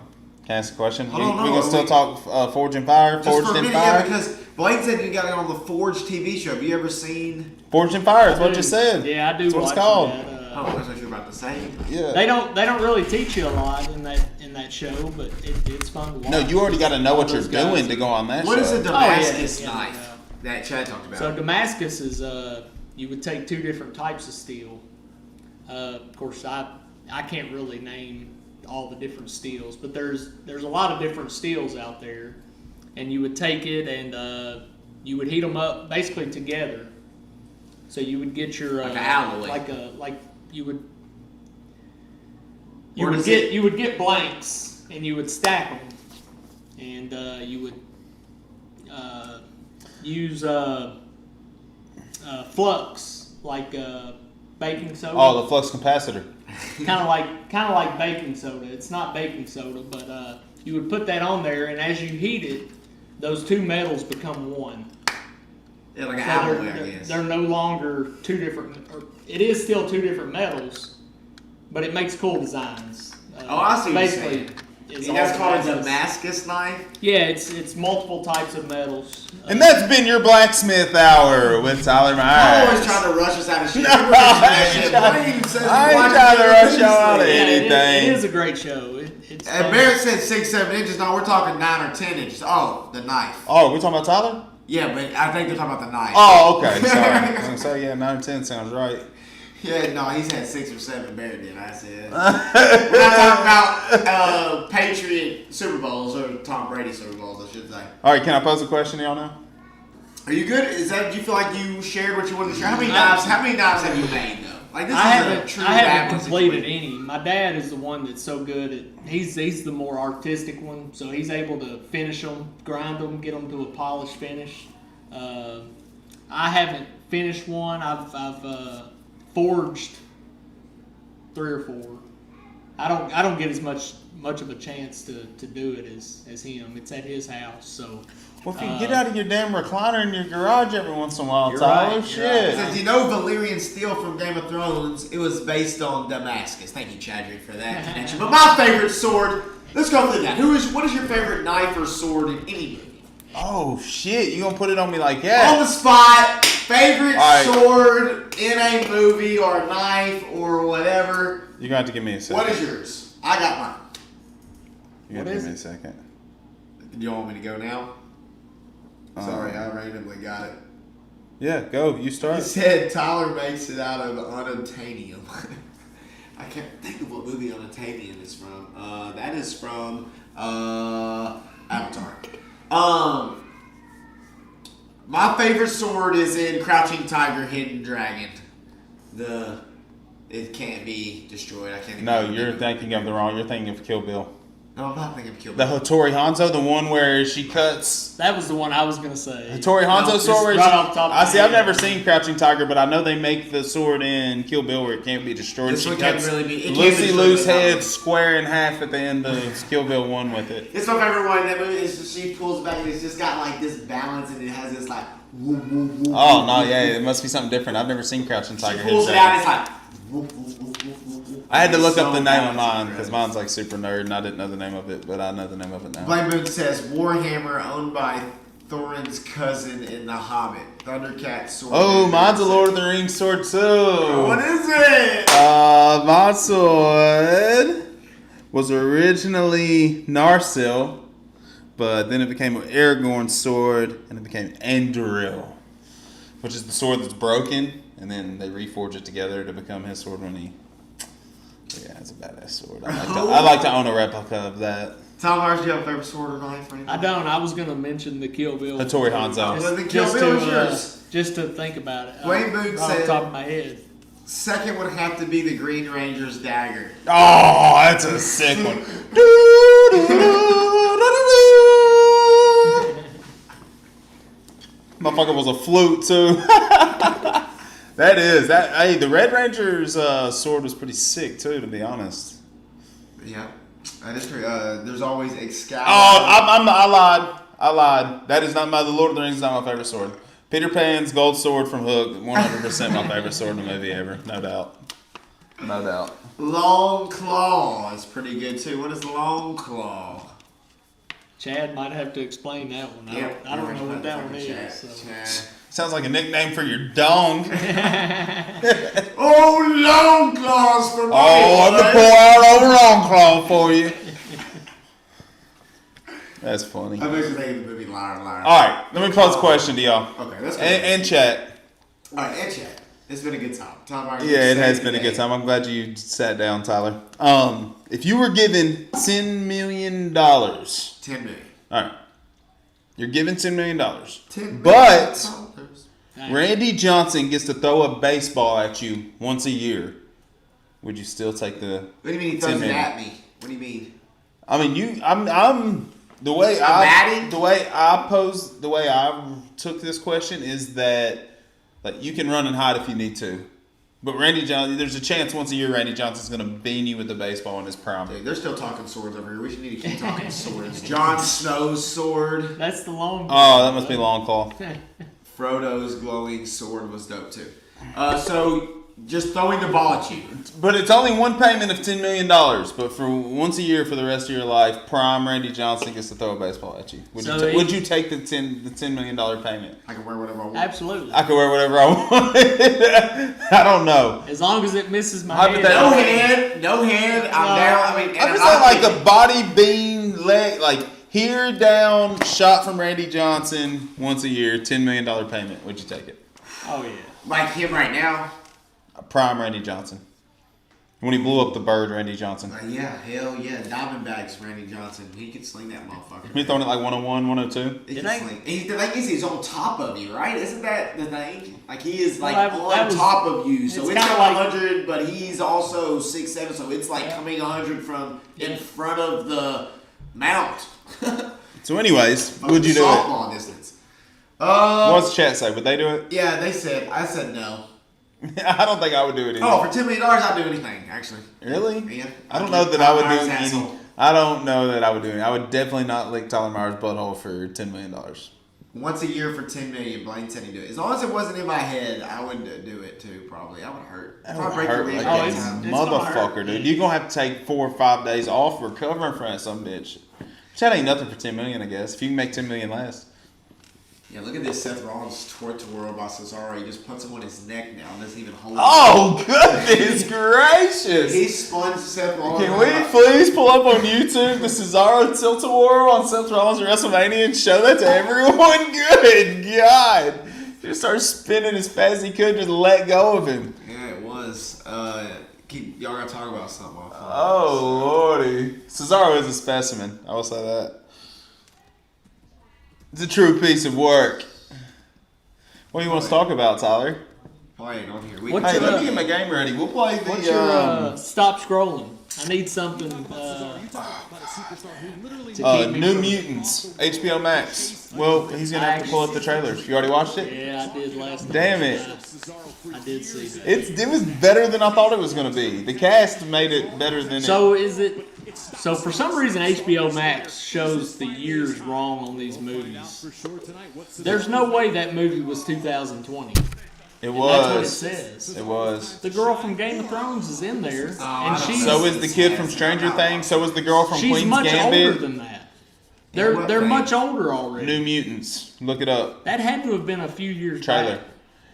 Can I ask a question? We gonna still talk Forged in Fire? Just Forged for a in minute, Fire? yeah, because Blaine said you got it on the Forged TV show. Have you ever seen? Forged in Fire is what you said. Yeah, I do. That's what it's watch called. That, Oh, that's what you're about to say. Yeah. They don't really teach you a lot in that show, but it's fun to watch. No, you already got to know what you're Those guys doing to go on that What show. is a Damascus knife that Chad talked about? So Damascus is you would take 2 different types of steel. Of course, I can't really name all the different steels, but there's a lot of different steels out there, and you would take it and you would heat them up basically together. So you would get your like an alloy, you would get blanks and you would stack them, and you would use flux like baking soda. Oh, the flux capacitor. kind of like baking soda. It's not baking soda, but you would put that on there, and as you heat it, those 2 metals become one. Yeah, like an So alloy, I guess. They're no longer 2 different. Or it is still 2 different metals, but it makes cool designs. I see what you're saying. That's called a Damascus knife? Yeah, it's multiple types of metals. And that's been your Blacksmith Hour with Tyler Myers. I'm always trying to rush us out of shit. I ain't trying to rush y'all out of anything. It is a great show. It's and Barrett said 6-7 inches. No, we're talking 9 or 10 inches. Oh, the knife. Oh, we're talking about Tyler? Yeah, but I think they're talking about the knife. Oh, okay. Sorry. I was going to say, yeah, 9 or 10 sounds right. Yeah, no, he said 6 or 7. Barrett did. I said. We're not talking about Patriot Super Bowls or Tom Brady Super Bowls, I should say. All right, can I pose a question to y'all now? Are you good? Do you feel like you shared what you wanted to share? How many knives have you made though? Like this I haven't completed situation. any. My dad is the one that's so good at. He's the more artistic one, so he's able to finish them, grind them, get them to a polished finish. I haven't finished one. I've forged 3 or 4. I don't get as much of a chance to do it as him. It's at his house, so. Well, if you get out of your damn recliner in your garage every once in a while, You're Tyler, right, shit. Because you know Valyrian steel from Game of Thrones, it was based on Damascus. Thank you, Chadrick, for that connection. But my favorite sword, let's go through that. What is your favorite knife or sword in any movie? Oh, shit. You gonna put it on me like that? On the spot, favorite sword in a movie or a knife or whatever. You're gonna have to give me a second. What is yours? I got mine. You have to give me a second. Do you want me to go now? Sorry, I randomly got it. Yeah, go. You start. He said Tyler makes it out of unobtainium. I can't think of what movie unobtainium is from. That is from Avatar. My favorite sword is in Crouching Tiger, Hidden Dragon. It can't be destroyed. I can't. No, you're thinking of the wrong. You're thinking of Kill Bill. No, I'm not thinking of Kill The Bill. Hattori Hanzo, the one where she cuts. That was the one I was gonna say. Hattori Hanzo sword. Where right off the top of I my see. I've head. never seen Crouching Tiger, but I know they make the sword in Kill Bill where it can't be destroyed. This She one can't cuts really be- it can't be Lucy destroyed Lou's without head it. square in half at the end of Kill Bill 1 with it. It's my favorite one in that movie. She pulls back and it's just got like this balance and it has this like. Woo, woo, woo, Oh no, yeah, it must be something different. I've never seen Crouching Tiger. She pulls it out and it's like. Woo, woo, woo, woo, woo, woo. I had to look It's up the so name of balanced mine and because incredible. mine's like super nerd and I didn't know the name of it, but I know the name of it now. Blake Moon says Warhammer owned by Thorin's cousin in The Hobbit. Thundercat sword. Oh, mine's a Lord of the Rings sword too. What is it? My sword was originally Narsil, but then it became Aragorn's sword, and it became Anduril, which is the sword that's broken, and then they reforge it together to become his sword when he. Yeah, it's a badass sword. I like to own a replica of that. Tom Mars, do you have a favorite sword or knife or anything? I don't. I was gonna mention the Kill Bill. Hattori Hanzo. Well, the Kill Bill is yours. Just to think about it. Wayne Boone right off the said- top of my head. Second would have to be the Green Ranger's dagger. Oh, that's a sick one. Motherfucker was a flute too. That is that. Hey, the Red Ranger's sword was pretty sick too, to be honest. Yeah, that is true. There's always Excalibur. Oh, I lied. That is not the Lord of the Rings is not my favorite sword. Peter Pan's gold sword from Hook, 100% my favorite sword in the movie ever, no doubt. No doubt. Long Claw is pretty good too. What is Long Claw? Chad might have to explain that one. I don't know what that one is. So. Sounds like a nickname for your dong. Oh, Long Claws for me. Oh, I'm going to pour out over Long Claw for you. That's funny. I makes me think of the movie Liar Liar. All right, let me pose a question to y'all. Okay, that's good. And chat. All right, and chat. It's been a good time. Yeah, it has been a good time. I'm glad you sat down, Tyler. If you were given $10 million. 10 million. All right. You're given $10 million. $10 million. But Randy Johnson gets to throw a baseball at you once a year. Would you still take the What do you mean he throws it at me? What do you mean? I mean, I'm the way I took this question is that like you can run and hide if you need to. But Randy Johnson, there's a chance once a year Randy Johnson's going to bean you with the baseball in his prime. Dude, they're still talking swords over here. We should need to keep talking swords. Jon Snow's sword. That's the long. Oh, that must be Long Claw. Frodo's glowing sword was dope too. So just throwing the ball at you. But it's only one payment of $10 million. But for once a year for the rest of your life, prime Randy Johnson gets to throw a baseball at you. Would you take the $10 million payment? I can wear whatever I want. Absolutely. I can wear whatever I want. I don't know. As long as it misses my hand. No hand. I'm down. I mean, I'm just saying like a body beam leg, like here down shot from Randy Johnson once a year, $10 million payment. Would you take it? Oh yeah. Like him right now. Prime Randy Johnson. When he blew up the bird, Randy Johnson. Yeah, hell yeah. Diamondbacks, Randy Johnson. He could sling that motherfucker. He's throwing it like 101, 102. He can sling. The thing is, he's on top of you, right? Isn't that the thing? Like, he is, like, on top of you. So it's not like 100, but he's also 6'7", so it's, like, coming 100 from in front of the mount. So, anyways, would you do it? Softball distance. What's the chat say? Would they do it? Yeah, I said no. I don't think I would do it either. Oh, for $10 million, I'd do anything, actually. Really? Yeah. I don't know that I would do anything. I don't know that I would do it. I would definitely not lick Tyler Myers' butthole for $10 million. Once a year for $10 million, Blaine said he'd do it. As long as it wasn't in my head, I would do it too, probably. I would hurt. That would hurt like a motherfucker, dude. You're going to have to take 4 or 5 days off recovering from that some bitch. Which that ain't nothing for $10 million, I guess. If you can make $10 million last. Yeah, look at this Seth Rollins twirl by Cesaro. He just puts him on his neck now and doesn't even hold him. Oh, goodness gracious. He spun Seth Rollins. Can we please pull up on YouTube the Cesaro tilt-a-whirl on Seth Rollins at WrestleMania and show that to everyone? Good God. He just started spinning as fast as he could, just let go of him. Yeah, it was. Y'all gotta talk about something. Oh, Lordy. Cesaro is a specimen. I will say that. It's a true piece of work. What do you want to talk about, Tyler? Playing on here. Hey, let me get my game ready. We'll play the... What's your stop scrolling? I need something New Mutants, HBO Max. Well, he's going to have to pull up the trailers. You already watched it? Yeah, I did last night. Damn it. I did see that. It was better than I thought it was going to be. The cast made it better than So for some reason HBO Max shows the years wrong on these movies. There's no way that movie was 2020. It was. That's what it says. It was. The girl from Game of Thrones is in there, and so is the kid from Stranger Things. So is the girl from Queen's Gambit. She's much older than that. They're much older already. New Mutants. Look it up. That had to have been a few years trailer. back.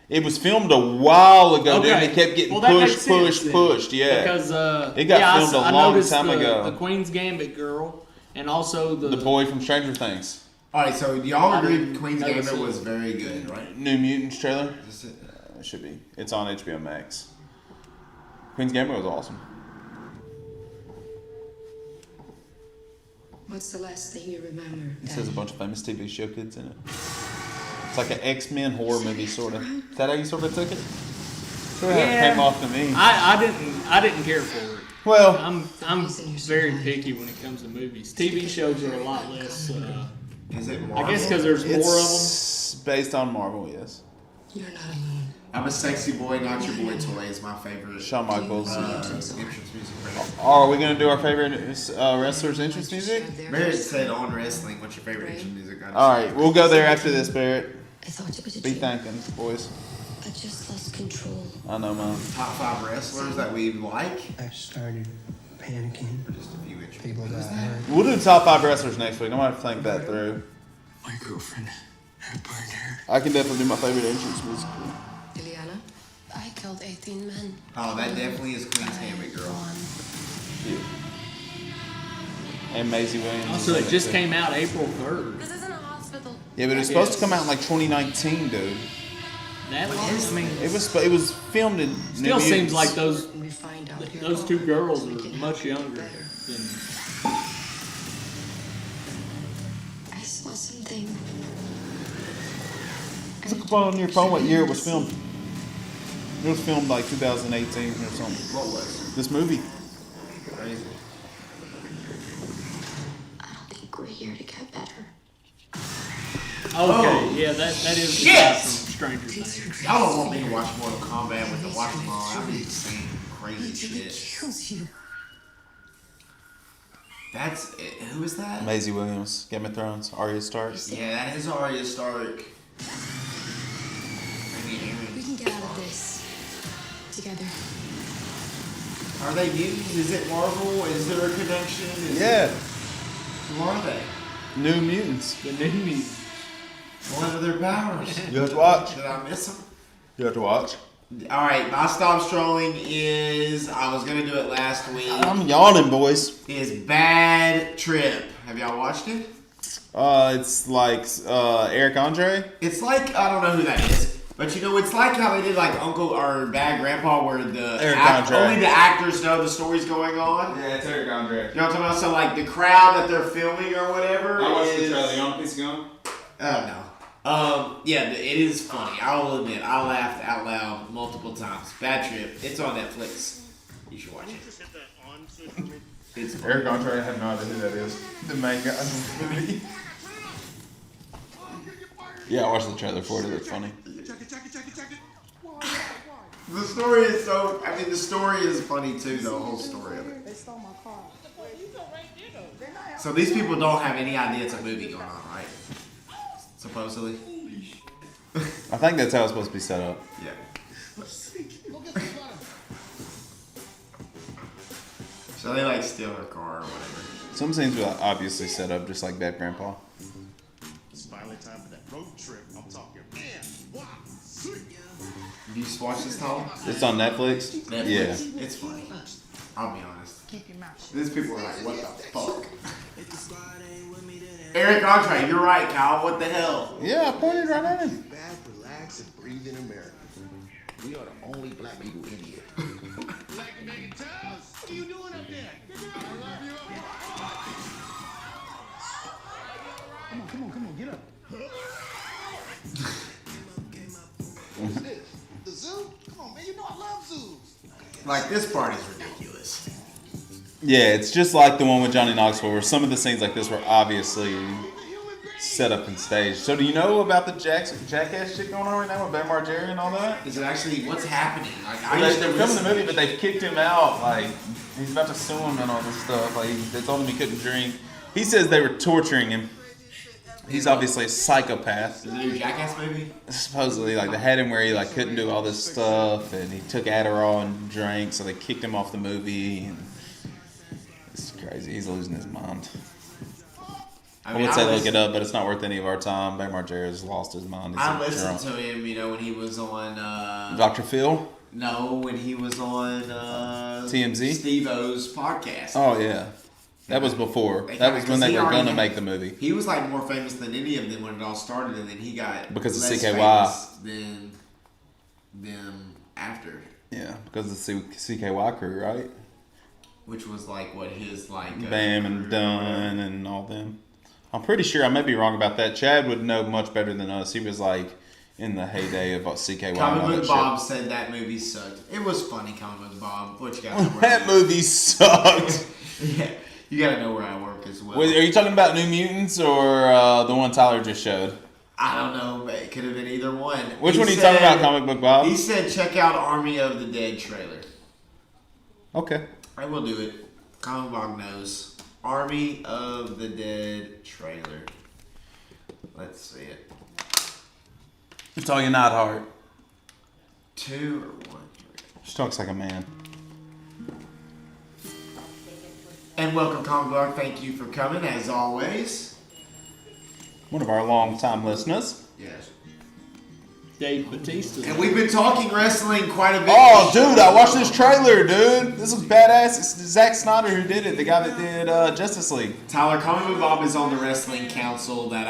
It was filmed a while ago, dude. It kept getting pushed. Yeah. Because it got filmed a long time ago. The Queen's Gambit girl, and also the boy from Stranger Things. All right, so do y'all agree Queen's Gambit was very good, right? New Mutants trailer. It should be. It's on HBO Max. Queen's Gambit was awesome. What's the last thing you remember? It says a bunch of famous TV show kids in it. It's like an X-Men horror movie, sort of. Is that how you sort of took it? Sort of how it came off to me. I didn't care for it. Well, I'm very picky when it comes to movies. TV shows are a lot less. Is it I guess because there's more of them. It's based on Marvel, yes. You're not alone. I'm a sexy boy, not your boy toy is my favorite. Shawn Michaels. Entrance music. Are we going to do our favorite wrestlers' entrance music? Barrett said on wrestling, what's your favorite entrance music? Alright, we'll go there after this, Barrett. I thought it was a Be dream. thanking, boys. I just lost control. I know, man. Top 5 wrestlers that we like? I started panicking. Or just a few entries. People got hurt. We'll do top 5 wrestlers next week. I'm going to think that through. My girlfriend, her partner. I can definitely do my favorite entrance music. Ileana, I killed 18 men. Oh, that definitely is Queen's Gambit, girl. Yeah. And Maisie Williams. Also, it just came out April 3rd. This isn't a hospital. Yeah, but it was supposed to come out in like 2019, dude. That was, I mean, It was filmed in. still seems like those We find out your those 2 girls are much younger than. I saw something. Look up on your phone what year it was filmed. It was filmed like 2018 or something. What was? This movie. Crazy. I don't think we're here to get better. Okay, yeah, that is the guy from Stranger Things. Y'all don't want me to watch Mortal Kombat with the watching all. I be saying crazy shit. Kills you. That's who is that? Maisie Williams, Game of Thrones, Arya Stark. Yeah, that is Arya Stark. We can get out of this together. Are they mutants? Is it Marvel? Is there a connection? Who are they? New Mutants. The new mutants. What are their powers? You have to watch. Did I miss them? You have to watch. Alright, my stop strolling is, I was going to do it last week, I'm yawning, boys. is Bad Trip. Have y'all watched it? It's like Eric Andre. It's like, I don't know who that is, but you know, it's like how they did like Uncle or Bad Grandpa where the Eric Andre. only the actors know the story's going on. Yeah, it's Eric Andre. You know what I'm talking about? So like the crowd that they're filming or whatever is... You want a piece of gum? Oh, no. Yeah, it is funny. I will admit, I laughed out loud multiple times. Bad Trip. It's on Netflix. You should watch it. It's funny. Eric Andre, I have no idea who that is. The main guy in the movie. Yeah, I watched the trailer for it. It looks funny. The story is so... I mean, the story is funny, too, the whole story of it. So these people don't have any idea it's a movie going on, right? Supposedly. I think that's how it's supposed to be set up. Yeah. So they like steal her car or whatever. Some scenes were obviously set up just like Bad Grandpa. It's finally time for that road trip. I'm talking, man. Wow. Did you just watch this, Tom? It's on Netflix? Netflix. Yeah. It's funny. I'll be honest. These people are like, what the fuck? Eric Andre, you're right, Kyle. What the hell? Yeah, I pointed right at him. Back, relax, and breathe in America. We are the only black people in here. Black Megan Towers, what are you doing up there? I love you. Come on, get up. What's this? The zoo? Come on, man, you know I love zoos. Like, this part is ridiculous. Yeah, it's just like the one with Johnny Knoxville where some of the scenes like this were obviously set up and staged. So do you know about the Jackass shit going on right now with Bam Margera and all that? Is it actually, what's happening? Like, They're filming the movie, but they've kicked him out. Like, he's about to sue him and all this stuff. Like, they told him he couldn't drink. He says they were torturing him. He's obviously a psychopath. Is it a new Jackass movie? Supposedly, like, they had him where he like couldn't do all this stuff, and he took Adderall and drank, so they kicked him off the movie. And it's crazy. He's losing his mind. I would say look it up, but it's not worth any of our time. Bam Margera's lost his mind. He's I listened to him, you know, when he was on... Dr. Phil? No, when he was on... TMZ? Steve-O's podcast. Oh, yeah. That was before. That was when they were going to make the movie. He was like more famous than any of them when it all started, and then he got because of less CKY. Famous than after. Yeah, because of the CKY crew, right? Which was like what his like Bam and Dunn and all them. I'm pretty sure, I may be wrong about that. Chad would know much better than us. He was like in the heyday of CKY. Comic Book Bob said that movie sucked. It was funny, Comic Book Bob. What you got? That movie sucked. Yeah, you gotta know where I work as well. Wait, are you talking about New Mutants or the one Tyler just showed? I don't know. It could have been either one. Which one are you talking about, Comic Book Bob? He said, check out Army of the Dead trailer. Okay. I will do it. Comic Book knows. Army of the Dead trailer. Let's see it. It's all you not heart. 2 or 1? She talks like a man. And welcome, Comic Book. Thank you for coming, as always. One of our long-time listeners. Yes. Dave Bautista. And we've been talking wrestling quite a bit. Oh, dude, I watched this trailer, dude. This was badass. It's Zack Snyder who did it, the guy that did Justice League. Tyler, Comic Book Bob is on the wrestling council that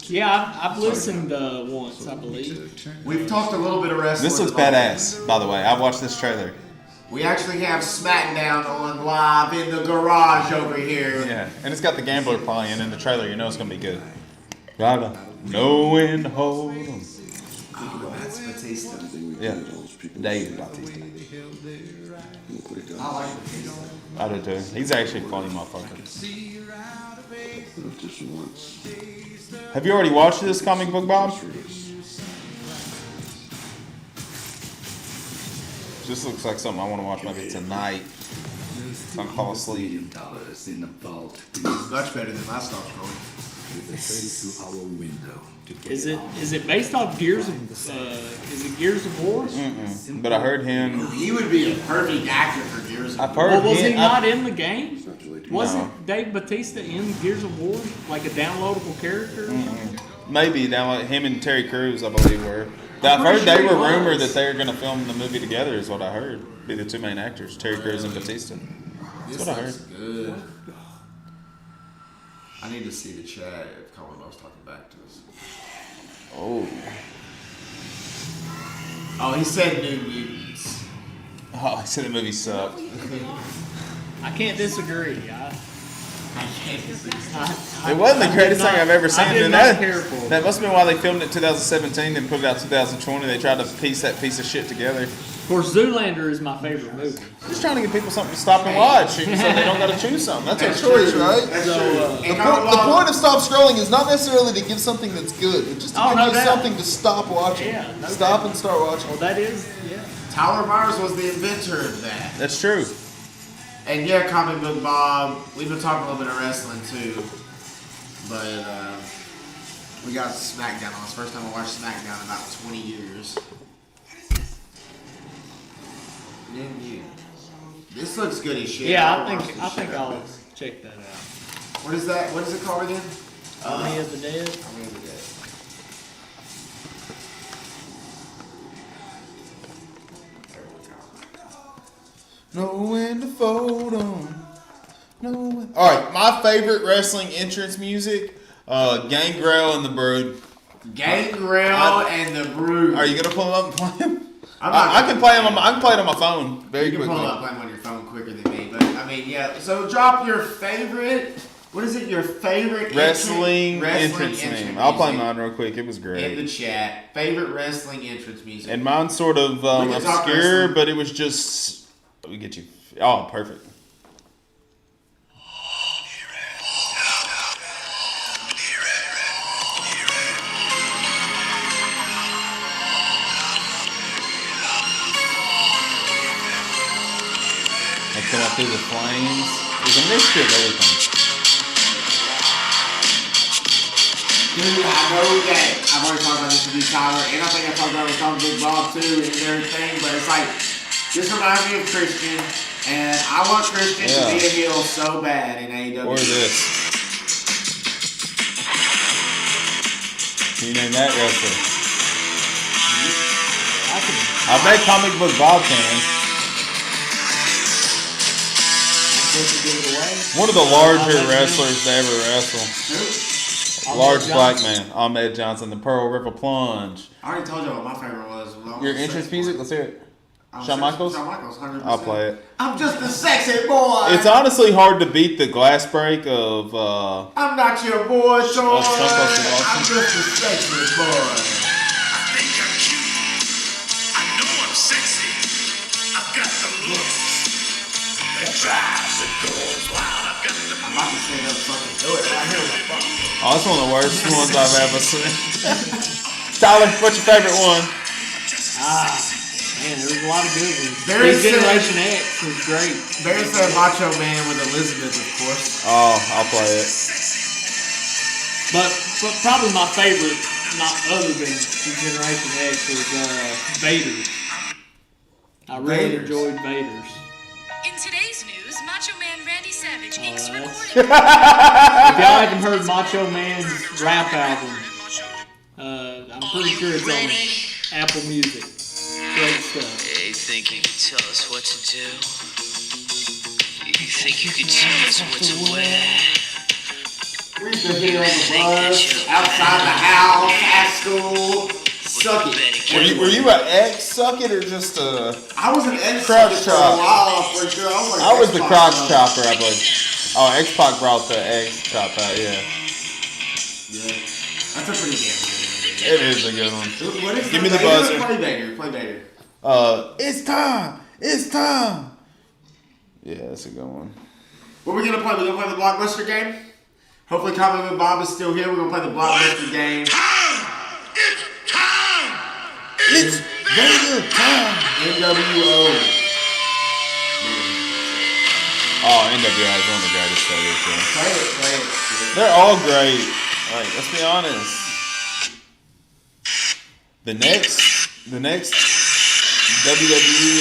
Yeah, I've listened once, I believe. We've talked a little bit of wrestling. This looks badass, by the way. I watched this trailer. We actually have SmackDown on live in the garage over here. Yeah, and it's got the Gambler playing in the trailer. You know it's going to be good. Gotta know and hold 'em. Oh, that's Batista. Yeah, Dave Bautista. I like Batista. I do too. He's actually a funny motherfucker. Have you already watched this Comic Book, Bob? This looks like something I want to watch maybe tonight. So I can fall asleep. Much better than my stock scrolling. Is it based off Gears of is it Gears of War? Mm-mm. But I heard him. He would be a perfect actor for Gears of War. I've heard Well, was him, he not in the game? Wasn't No. Dave Bautista in Gears of War like a downloadable character? Or something? Maybe down him and Terry Crews, I believe, were. I've heard pretty sure they he were was. rumored that they were going to film the movie together. Is what I heard. Be the two main actors, Terry Crews and Batista. That's This what I looks heard. good. I need to see the chat if Colin was talking back to us. Oh. Oh, he said New Mutants. Oh, I said the movie sucked. I can't disagree. It wasn't the greatest thing I've ever seen. I did And not care for it. that must have been why they filmed it in 2017 and put it out 2020. They tried to piece that piece of shit together. Of course, Zoolander is my favorite movie. Just trying to give people something to stop and watch, so they don't got to choose something. That's our choice, right? That's So, true. The point of stop scrolling is not necessarily to give something that's good, but just to give no you doubt. something to stop watching. Yeah, no Stop doubt. and start watching. Well, that is, yeah. Tyler Myers was the inventor of that. That's true. And yeah, Comic Book Bob, we've been talking a little bit of wrestling too. But we got SmackDown on. It's the first time I watched SmackDown in about 20 years. This looks good as shit. Yeah, I'll I watch think this shit. I'll check that out. What is that? What is it called again? Army of the Dead. Army of the Dead. Know when to fold on. Alright, my favorite wrestling entrance music, Gangrel and the Brood. Gangrel and the Brood. Are you gonna pull them up and play them? I'm not I can play them. I can play it on my phone very You can quickly. pull up on your phone quicker than me, but I mean, yeah. So drop your favorite. What is it? Your favorite Wrestling entrance name. I'll play music mine real quick. It was in great. the chat. Favorite wrestling entrance music. And mine's sort of We can talk obscure, wrestling. but it was just. We get you. Oh, perfect. They come up through the flames. There's a mixture of everything. Dude, I know that I've already talked about this with you, Tyler, and I think I talked about it with Tom Big Bob too and everything, but it's like, this reminds me of Christian, and I want Christian to be a heel so bad in AEW. Or this. Can you name that wrestler? I bet Comic Book Bob can. One of the larger wrestlers to ever wrestle. Large black man. Ahmed Johnson, the Pearl River Plunge. I already told you what my favorite was. Your entrance music? Let's hear it. Shawn Michaels? Shawn Michaels, 100%. I'll play it. I'm just a sexy boy. It's honestly hard to beat the glass break of I'm not your boy, Sean. Stone Cold Steve Austin. I'm just a sexy boy. I'm about to stand up and fucking do it right here on my phone. Oh, that's one of the worst ones I've ever seen. Tyler, what's your favorite one? Man, there was a lot of good ones. Barry Generation X was great. Barry said Macho Man with Elizabeth, of course. Oh, I'll play it. But probably my favorite, not other than Generation X, was Vader. I really enjoyed Vader's. In today's news, Macho Man Randy Savage inks recording. If y'all haven't heard Macho Man's rap album, I'm pretty sure it's on Apple Music. Great stuff. You think you can tell us what to do? You think you can tell us what to wear? We used to hear on the bus, outside the house, at school. Suck it. Were you an X suck it or just a? I was an X crotch sucker for a chop? while, for sure. I was the crotch chopper, I believe. Oh, X-Pac brought the X chop out, yeah. Yeah, that's a pretty damn good one. It is a good one. What is Give me the Vader? buzzer. Play Vader. Play Vader. It's time. It's time. Yeah, that's a good one. What are we gonna play? We're gonna play the Blockbuster game. Hopefully, Comic Book Bob is still here. We're gonna play the Blockbuster game. It's Vader time. NWO. Oh, NWO is one of the greatest players. Yeah. Play it. They're all great. Like, let's be honest. The next WWE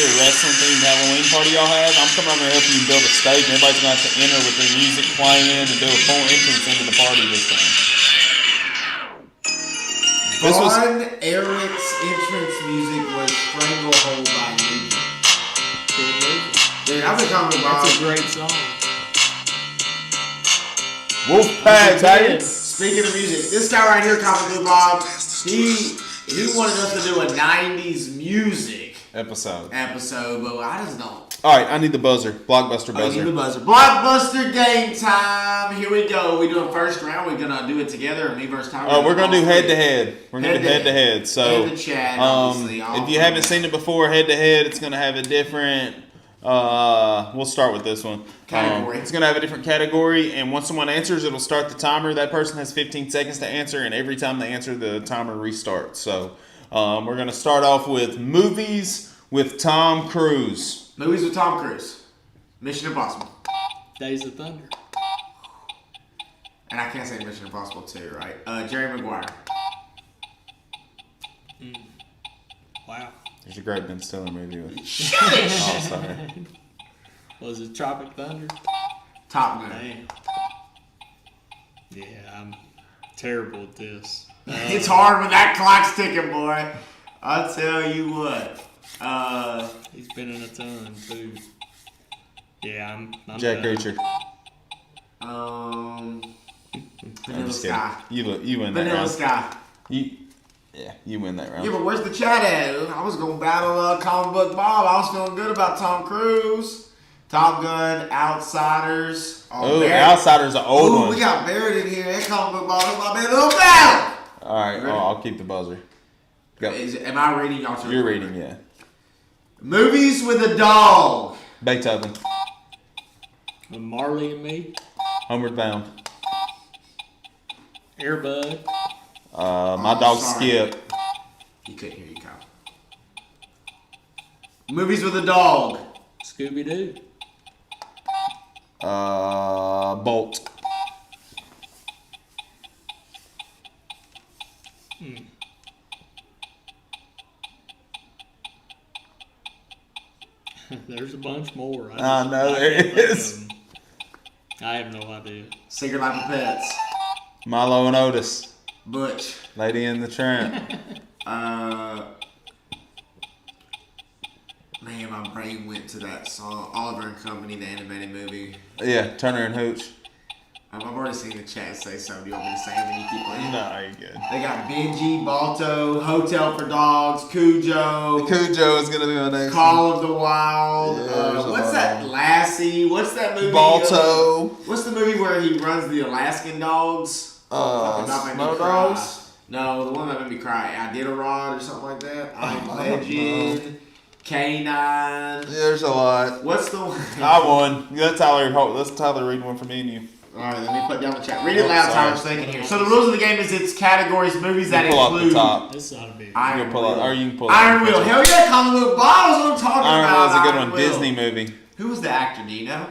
or wrestling themed Halloween party y'all have, I'm coming over here helping you build a stage. And everybody's gonna have to enter with their music playing and do a full entrance into the party this time. Von Erich's entrance music was Stranglehold by Nugent. Dude, I've been talking about. That's a great song. Wolfpack, baby. Speaking of music, this guy right here, Comic Book Bob, he wanted us to do a 90s music episode, but I just don't. All right, I need the buzzer. Blockbuster buzzer. I need the buzzer. Blockbuster game time. Here we go. We doing first round. We're gonna do it together, or me versus Tyler. Oh, we're gonna do head to head. We're gonna do head to head. So, in the chat, obviously. If you haven't seen it before, head to head, it's gonna have a different. We'll start with this one. Category. It's gonna have a different category, and once someone answers, it'll start the timer. That person has 15 seconds to answer, and every time they answer, the timer restarts. So, we're gonna start off with movies with Tom Cruise. Movies with Tom Cruise. Mission Impossible. Days of Thunder. And I can't say Mission Impossible 2, right? Jerry Maguire. Wow. There's a great Ben Stiller movie with. Oh, sorry. Was it Tropic Thunder? Top Gun. Man. Yeah, I'm terrible at this. It's hard when that clock's ticking, boy. I'll tell you what. He's been in a ton too. Yeah, I'm Jack done. Reacher. Vanilla Sky. You win that Vanilla round. Sky. You win that round. Yeah, but where's the chat at? I was gonna battle Comic Book Bob. I was feeling good about Tom Cruise. Top Gun, Outsiders. Oh, Outsiders are old one. We got Barrett in here. That Comic Book Bob. That's my man. Little battle. All right, I'll keep the buzzer. Go. Am I reading y'all? You're reading, yeah. Movies with a dog. Beethoven. Marley and Me. Homeward Bound. Airbud. My dog sorry. Skip. You couldn't hear you, Kyle. Movies with a dog. Scooby Doo. Bolt. There's a bunch more. I know there is. I have no idea. Secret Life of Pets. Milo and Otis. Butch. Lady and the Tramp. Man, my brain went to that song, Oliver and Company, the animated movie. Yeah, Turner and Hooch. I've already seen the chat say so. Do you want me to say it when you keep playing? No, you're good. They got Benji, Balto, Hotel for Dogs, Cujo. Cujo is gonna be my next. Call of the Wild. Yeah, What's that? Lassie. What's that movie? Balto. What's the movie where he runs the Alaskan dogs? Not Make Me Snow Cry. Dogs? No, the one that made me cry. Iditarod or something like that. I'm Legend. K9. There's a lot. What's the one? I won. Let Tyler read one for me and you. All right, let me put down the chat. Read it loud, sorry. Tyler's thinking here. So the rules of the game is it's categories, movies that pull include. Up the top. This ought to be. Iron pull Will. Up, or you can pull Iron up. Will. Hell yeah, comic book bottles. What I'm talking Iron about. Will is a good Iron one. Will. Disney movie. Who was the actor? Do you know?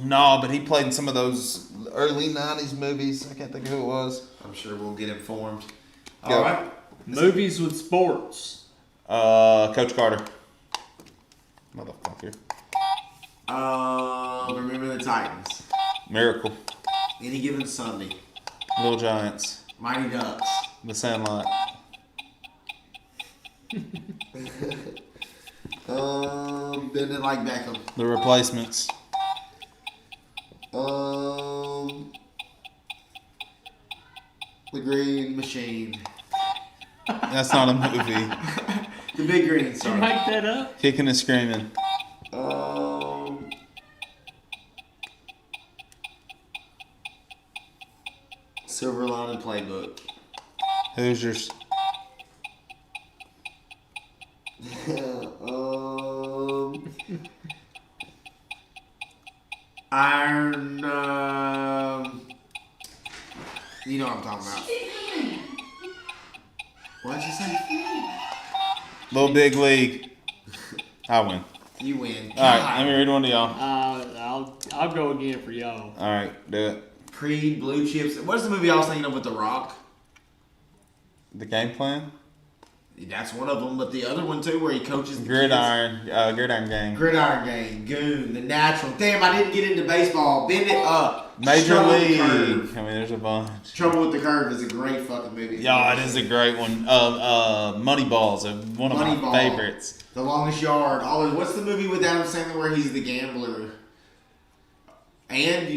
No, but he played in some of those early '90s movies. I can't think of who it was. I'm sure we'll get informed. Go. All right. Movies with sports. Coach Carter. Motherfucker. Remember the Titans. Miracle. Any Given Sunday. Little Giants. Mighty Ducks. The Sandlot. Bend it like Beckham. The Replacements. The Green Machine. That's not a movie. The Big Green. Did you Sorry. make that up? Kicking and Screaming. Silver Lining Playbook. Hoosiers. Iron. You know what I'm talking about. What'd you say? Little Big League. I win. You win. All right, let me read one to y'all. I'll go again for y'all. All right, do it. Creed, Blue Chips. What's the movie I was thinking of with The Rock? The Game Plan. That's one of them, but the other one too, where he coaches the Gridiron. Gridiron Gang. Gridiron Gang, Goon, The Natural. Damn, I didn't get into baseball. Bend it up. Major Trouble with the League. Curve. I mean, there's a bunch. Trouble with the Curve is a great fucking movie. Yeah, it is a great one. Moneyball's one of my Moneyball. favorites. The Longest Yard. All of, what's the movie with Adam Sandler where he's the gambler? And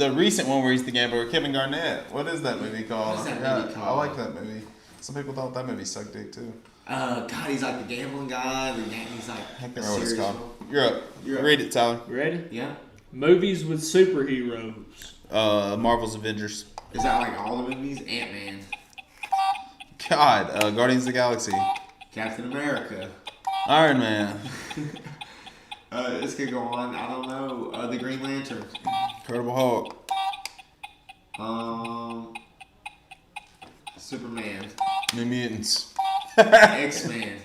the recent one where he's the gambler, Kevin Garnett. What is that movie called? What's that movie called? I like that movie. Some people thought that movie sucked dick too. God, he's like the gambling guy. He's like. I can't remember what it's called. You're up. Read it, Tyler. You ready? Yeah. Movies with superheroes. Marvel's Avengers. Is that like all the movies? Ant-Man. God, Guardians of the Galaxy. Captain America. Iron Man. This could go on. I don't know. The Green Lantern. Incredible Hulk. Superman. New Mutants. X-Men.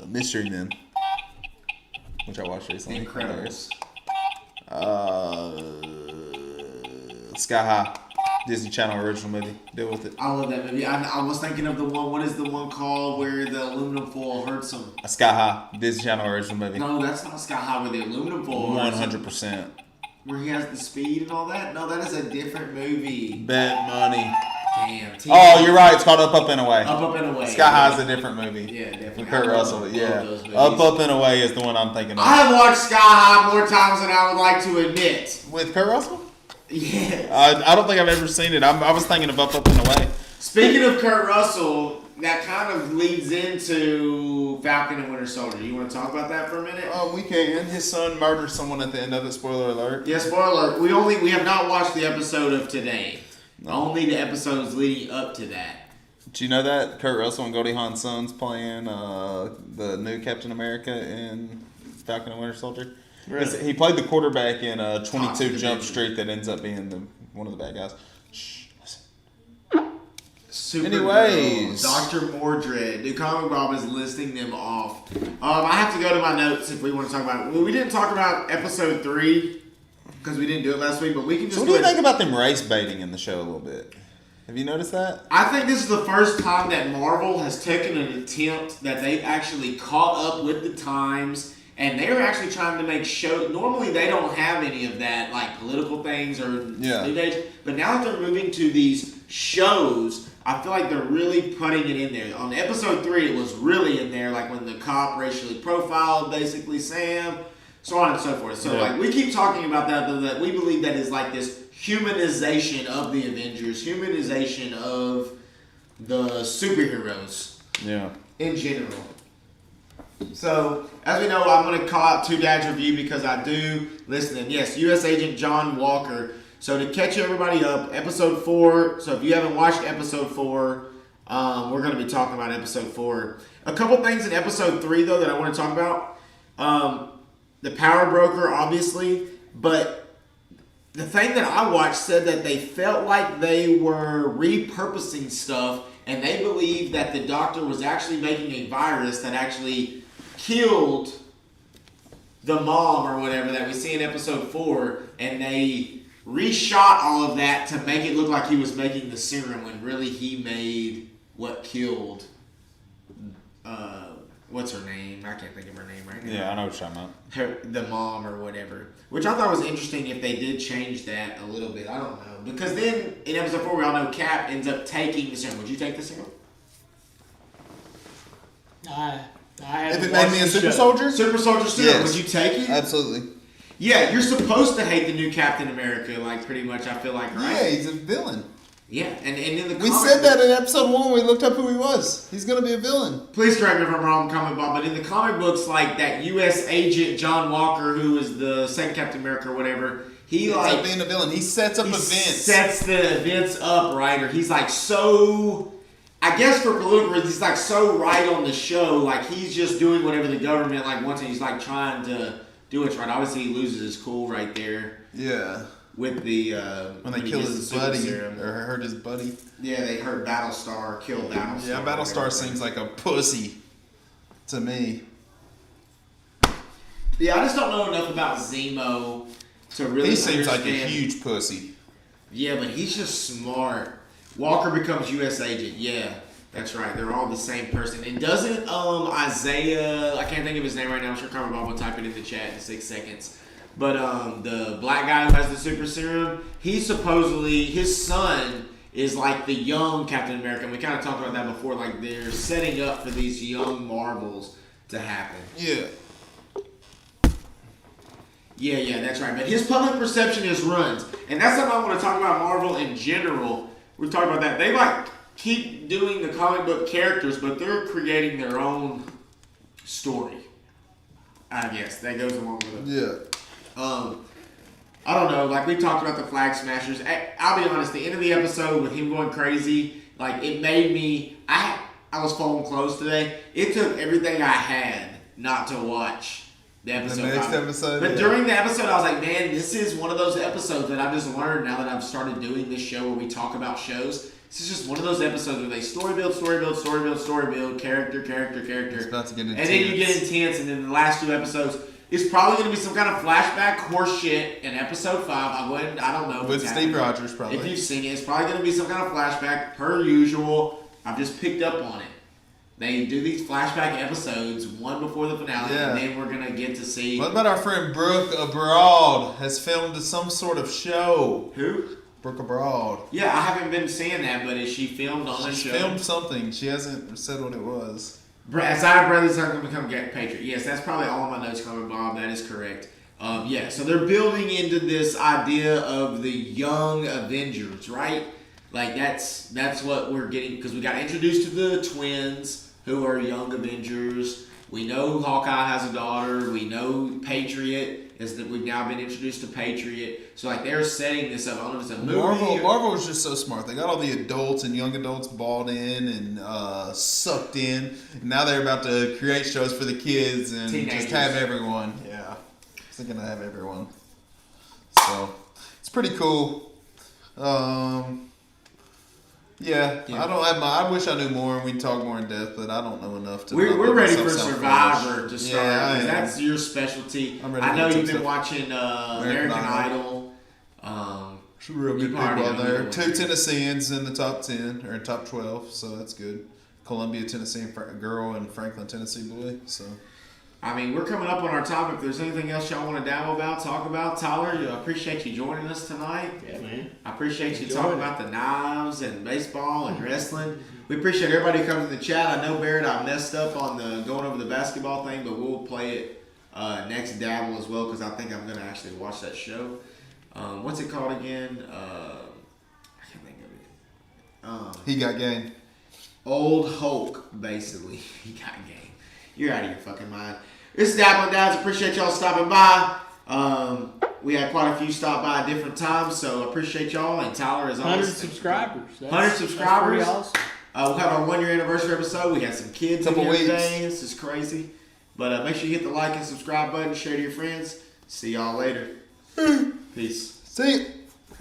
Mystery Men. Which I watched recently. Incredibles. Sky High. Disney Channel original movie. Deal with it. I love that movie. I was thinking of the one. What is the one called where the aluminum foil hurts him? Sky High. Disney Channel original movie. No, that's not Sky High where the aluminum foil hurts him. 100%. Where he has the speed and all that? No, that is a different movie. Bet money. Damn. Oh, you're right. It's called Up and Away. Up and Away. Sky High is a different movie. Yeah, definitely. With Kurt Russell. Love Yeah. those movies. Up and Away is the one I'm thinking of. I have watched Sky High more times than I would like to admit. With Kurt Russell? Yeah. I don't think I've ever seen it. I was thinking of Up and Away. Speaking of Kurt Russell, that kind of leads into Falcon and Winter Soldier. You want to talk about that for a minute? We can. His son murders someone at the end of it. Spoiler alert. Yeah, spoiler alert. We have not watched the episode of today. No. Only the episodes leading up to that. Did you know that Kurt Russell and Goldie Hawn's son's playing the new Captain America in Falcon and Winter Soldier? Really? He played the quarterback in 22 Jump Street that ends up being one of the bad guys. Shh, listen. Anyways. Dr. Mordred. Dude, Comic Bob is listing them off. I have to go to my notes if we want to talk about it. We didn't talk about episode 3 because we didn't do it last week, but we can just. So what do you think about them race baiting in the show a little bit? Have you noticed that? I think this is the first time that Marvel has taken an attempt that they've actually caught up with the times. And they're actually trying to make shows. Normally, they don't have any of that, like political things or new days. But now that they're moving to these shows, I feel like they're really putting it in there. On episode 3, it was really in there, like when the cop racially profiled, basically Sam, so on and so forth. So, like, we keep talking about that, though, that we believe that is like this humanization of the Avengers, humanization of the superheroes. Yeah. In general. So, as we know, I'm going to call out Two Dads Review because I do listen to them. Yes, U.S. Agent John Walker. So, to catch everybody up, episode 4. So, if you haven't watched episode 4, We're going to be talking about episode 4. A couple things in episode 3, though, that I want to talk about. The Power Broker, obviously, but the thing that I watched said that they felt like they were repurposing stuff, and they believed that the Doctor was actually making a virus that actually killed the mom or whatever that we see in episode 4, and they reshot all of that to make it look like he was making the serum when really he made what killed what's her name? I can't think of her name right now. Yeah, I know what you're talking about. The mom or whatever. Which I thought was interesting if they did change that a little bit. I don't know. Because then in episode 4 we all know Cap ends up taking the serum. Would you take the serum? If it made me a super soldier? Super soldier serum. Yes. Would you take it? Absolutely. Yeah, you're supposed to hate the new Captain America, like pretty much I feel like, right? Yeah, he's a villain. Yeah, and in the We comic said that books- in episode 1 when we looked up who he was. He's going to be a villain. Please correct me if I'm wrong, comic Bob, but in the comic books, like that U.S. agent John Walker, who is the second Captain America or whatever, he ends like up being a villain. He sets up events. Sets the events up, right? Or he's like so, I guess for political reasons, he's like so right on the show. Like he's just doing whatever the government like wants, and he's like trying to do what's right. Obviously, he loses his cool right there. Yeah. With the when they killed his buddy or hurt his buddy. Yeah, they hurt Battlestar, killed Battlestar. Yeah, Battlestar seems like a pussy to me. Yeah, I just don't know enough about Zemo to really. He seems like a understand. huge pussy. Yeah, but he's just smart. Walker becomes U.S. agent. Yeah, that's right. They're all the same person. And doesn't Isaiah? I can't think of his name right now. I'm sure Carmen Bob will type it in the chat in 6 seconds. But the black guy who has the super serum, he supposedly, his son is like the young Captain America. And we kind of talked about that before. Like they're setting up for these young Marvels to happen. Yeah. Yeah, that's right. But his public perception is runs. And that's something I want to talk about Marvel in general. We've talked about that. They like keep doing the comic book characters, but they're creating their own story. I guess that goes along with it. Yeah. I don't know. Like we talked about the Flag Smashers. I'll be honest. The end of the episode with him going crazy, like it made me. I was folding clothes today. It took everything I had not to watch the episode. The next episode. But yeah. during the episode, I was like, man, this is one of those episodes that I've just learned now that I've started doing this show where we talk about shows. This is just one of those episodes where they story build, character. It's about to get intense. And then you get intense, and then the last 2 episodes. It's probably going to be some kind of flashback horse shit in episode 5. I don't know. With Steve Rogers, probably. If you've seen it, it's probably going to be some kind of flashback, per usual. I've just picked up on it. They do these flashback episodes, one before the finale, and then we're going to get to see... What about our friend Brooke Abroad has filmed some sort of show? Who? Brooke Abroad. Yeah, I haven't been seeing that, but is she filmed on the show? She filmed something. She hasn't said what it was. Aside brothers are going to become Patriot. Yes, that's probably all of my notes coming, Bob. That is correct. Yeah, so they're building into this idea of the young Avengers, right? Like that's what we're getting because we got introduced to the twins who are young Avengers. We know Hawkeye has a daughter. We know Patriot is that we've now been introduced to Patriot. So like they're setting this up. I don't know if it's a movie. Marvel is just so smart. They got all the adults and young adults bought in and sucked in. And now they're about to create shows for the kids and Teenagers. just have everyone. Yeah, they're gonna have everyone. So it's pretty cool. Yeah, I wish I knew more and we'd talk more in depth, but I don't know enough to. We're ready for myself Survivor to start. Yeah, That's your specialty. I'm ready I know for you've been some watching American Idol. She's a real good people already out know there. who 2 Tennesseans in the top 10 or top 12, so that's good. Columbia, Tennessee girl and Franklin, Tennessee boy. So. I mean, we're coming up on our topic. If there's anything else y'all want to dabble about, talk about, Tyler, I appreciate you joining us tonight. Yeah, man. I appreciate you talking about the knives and baseball and wrestling. We appreciate everybody who comes in the chat. I know, Barrett, I messed up on the going over the basketball thing, but we'll play it next Dabble as well because I think I'm going to actually watch that show. What's it called again? I can't think of it. He got game. Old Hulk, basically. He got game. You're out of your fucking mind. This is Dabbling Dads. Appreciate y'all stopping by. We had quite a few stop by at different times, so appreciate y'all. And Tyler is 100 always subscribers. 100 subscribers. That's pretty awesome. We'll have our 1 year anniversary episode. We had some kids in Couple here weeks. today. This is crazy. But make sure you hit the like and subscribe button, share to your friends. See y'all later. Peace. See ya.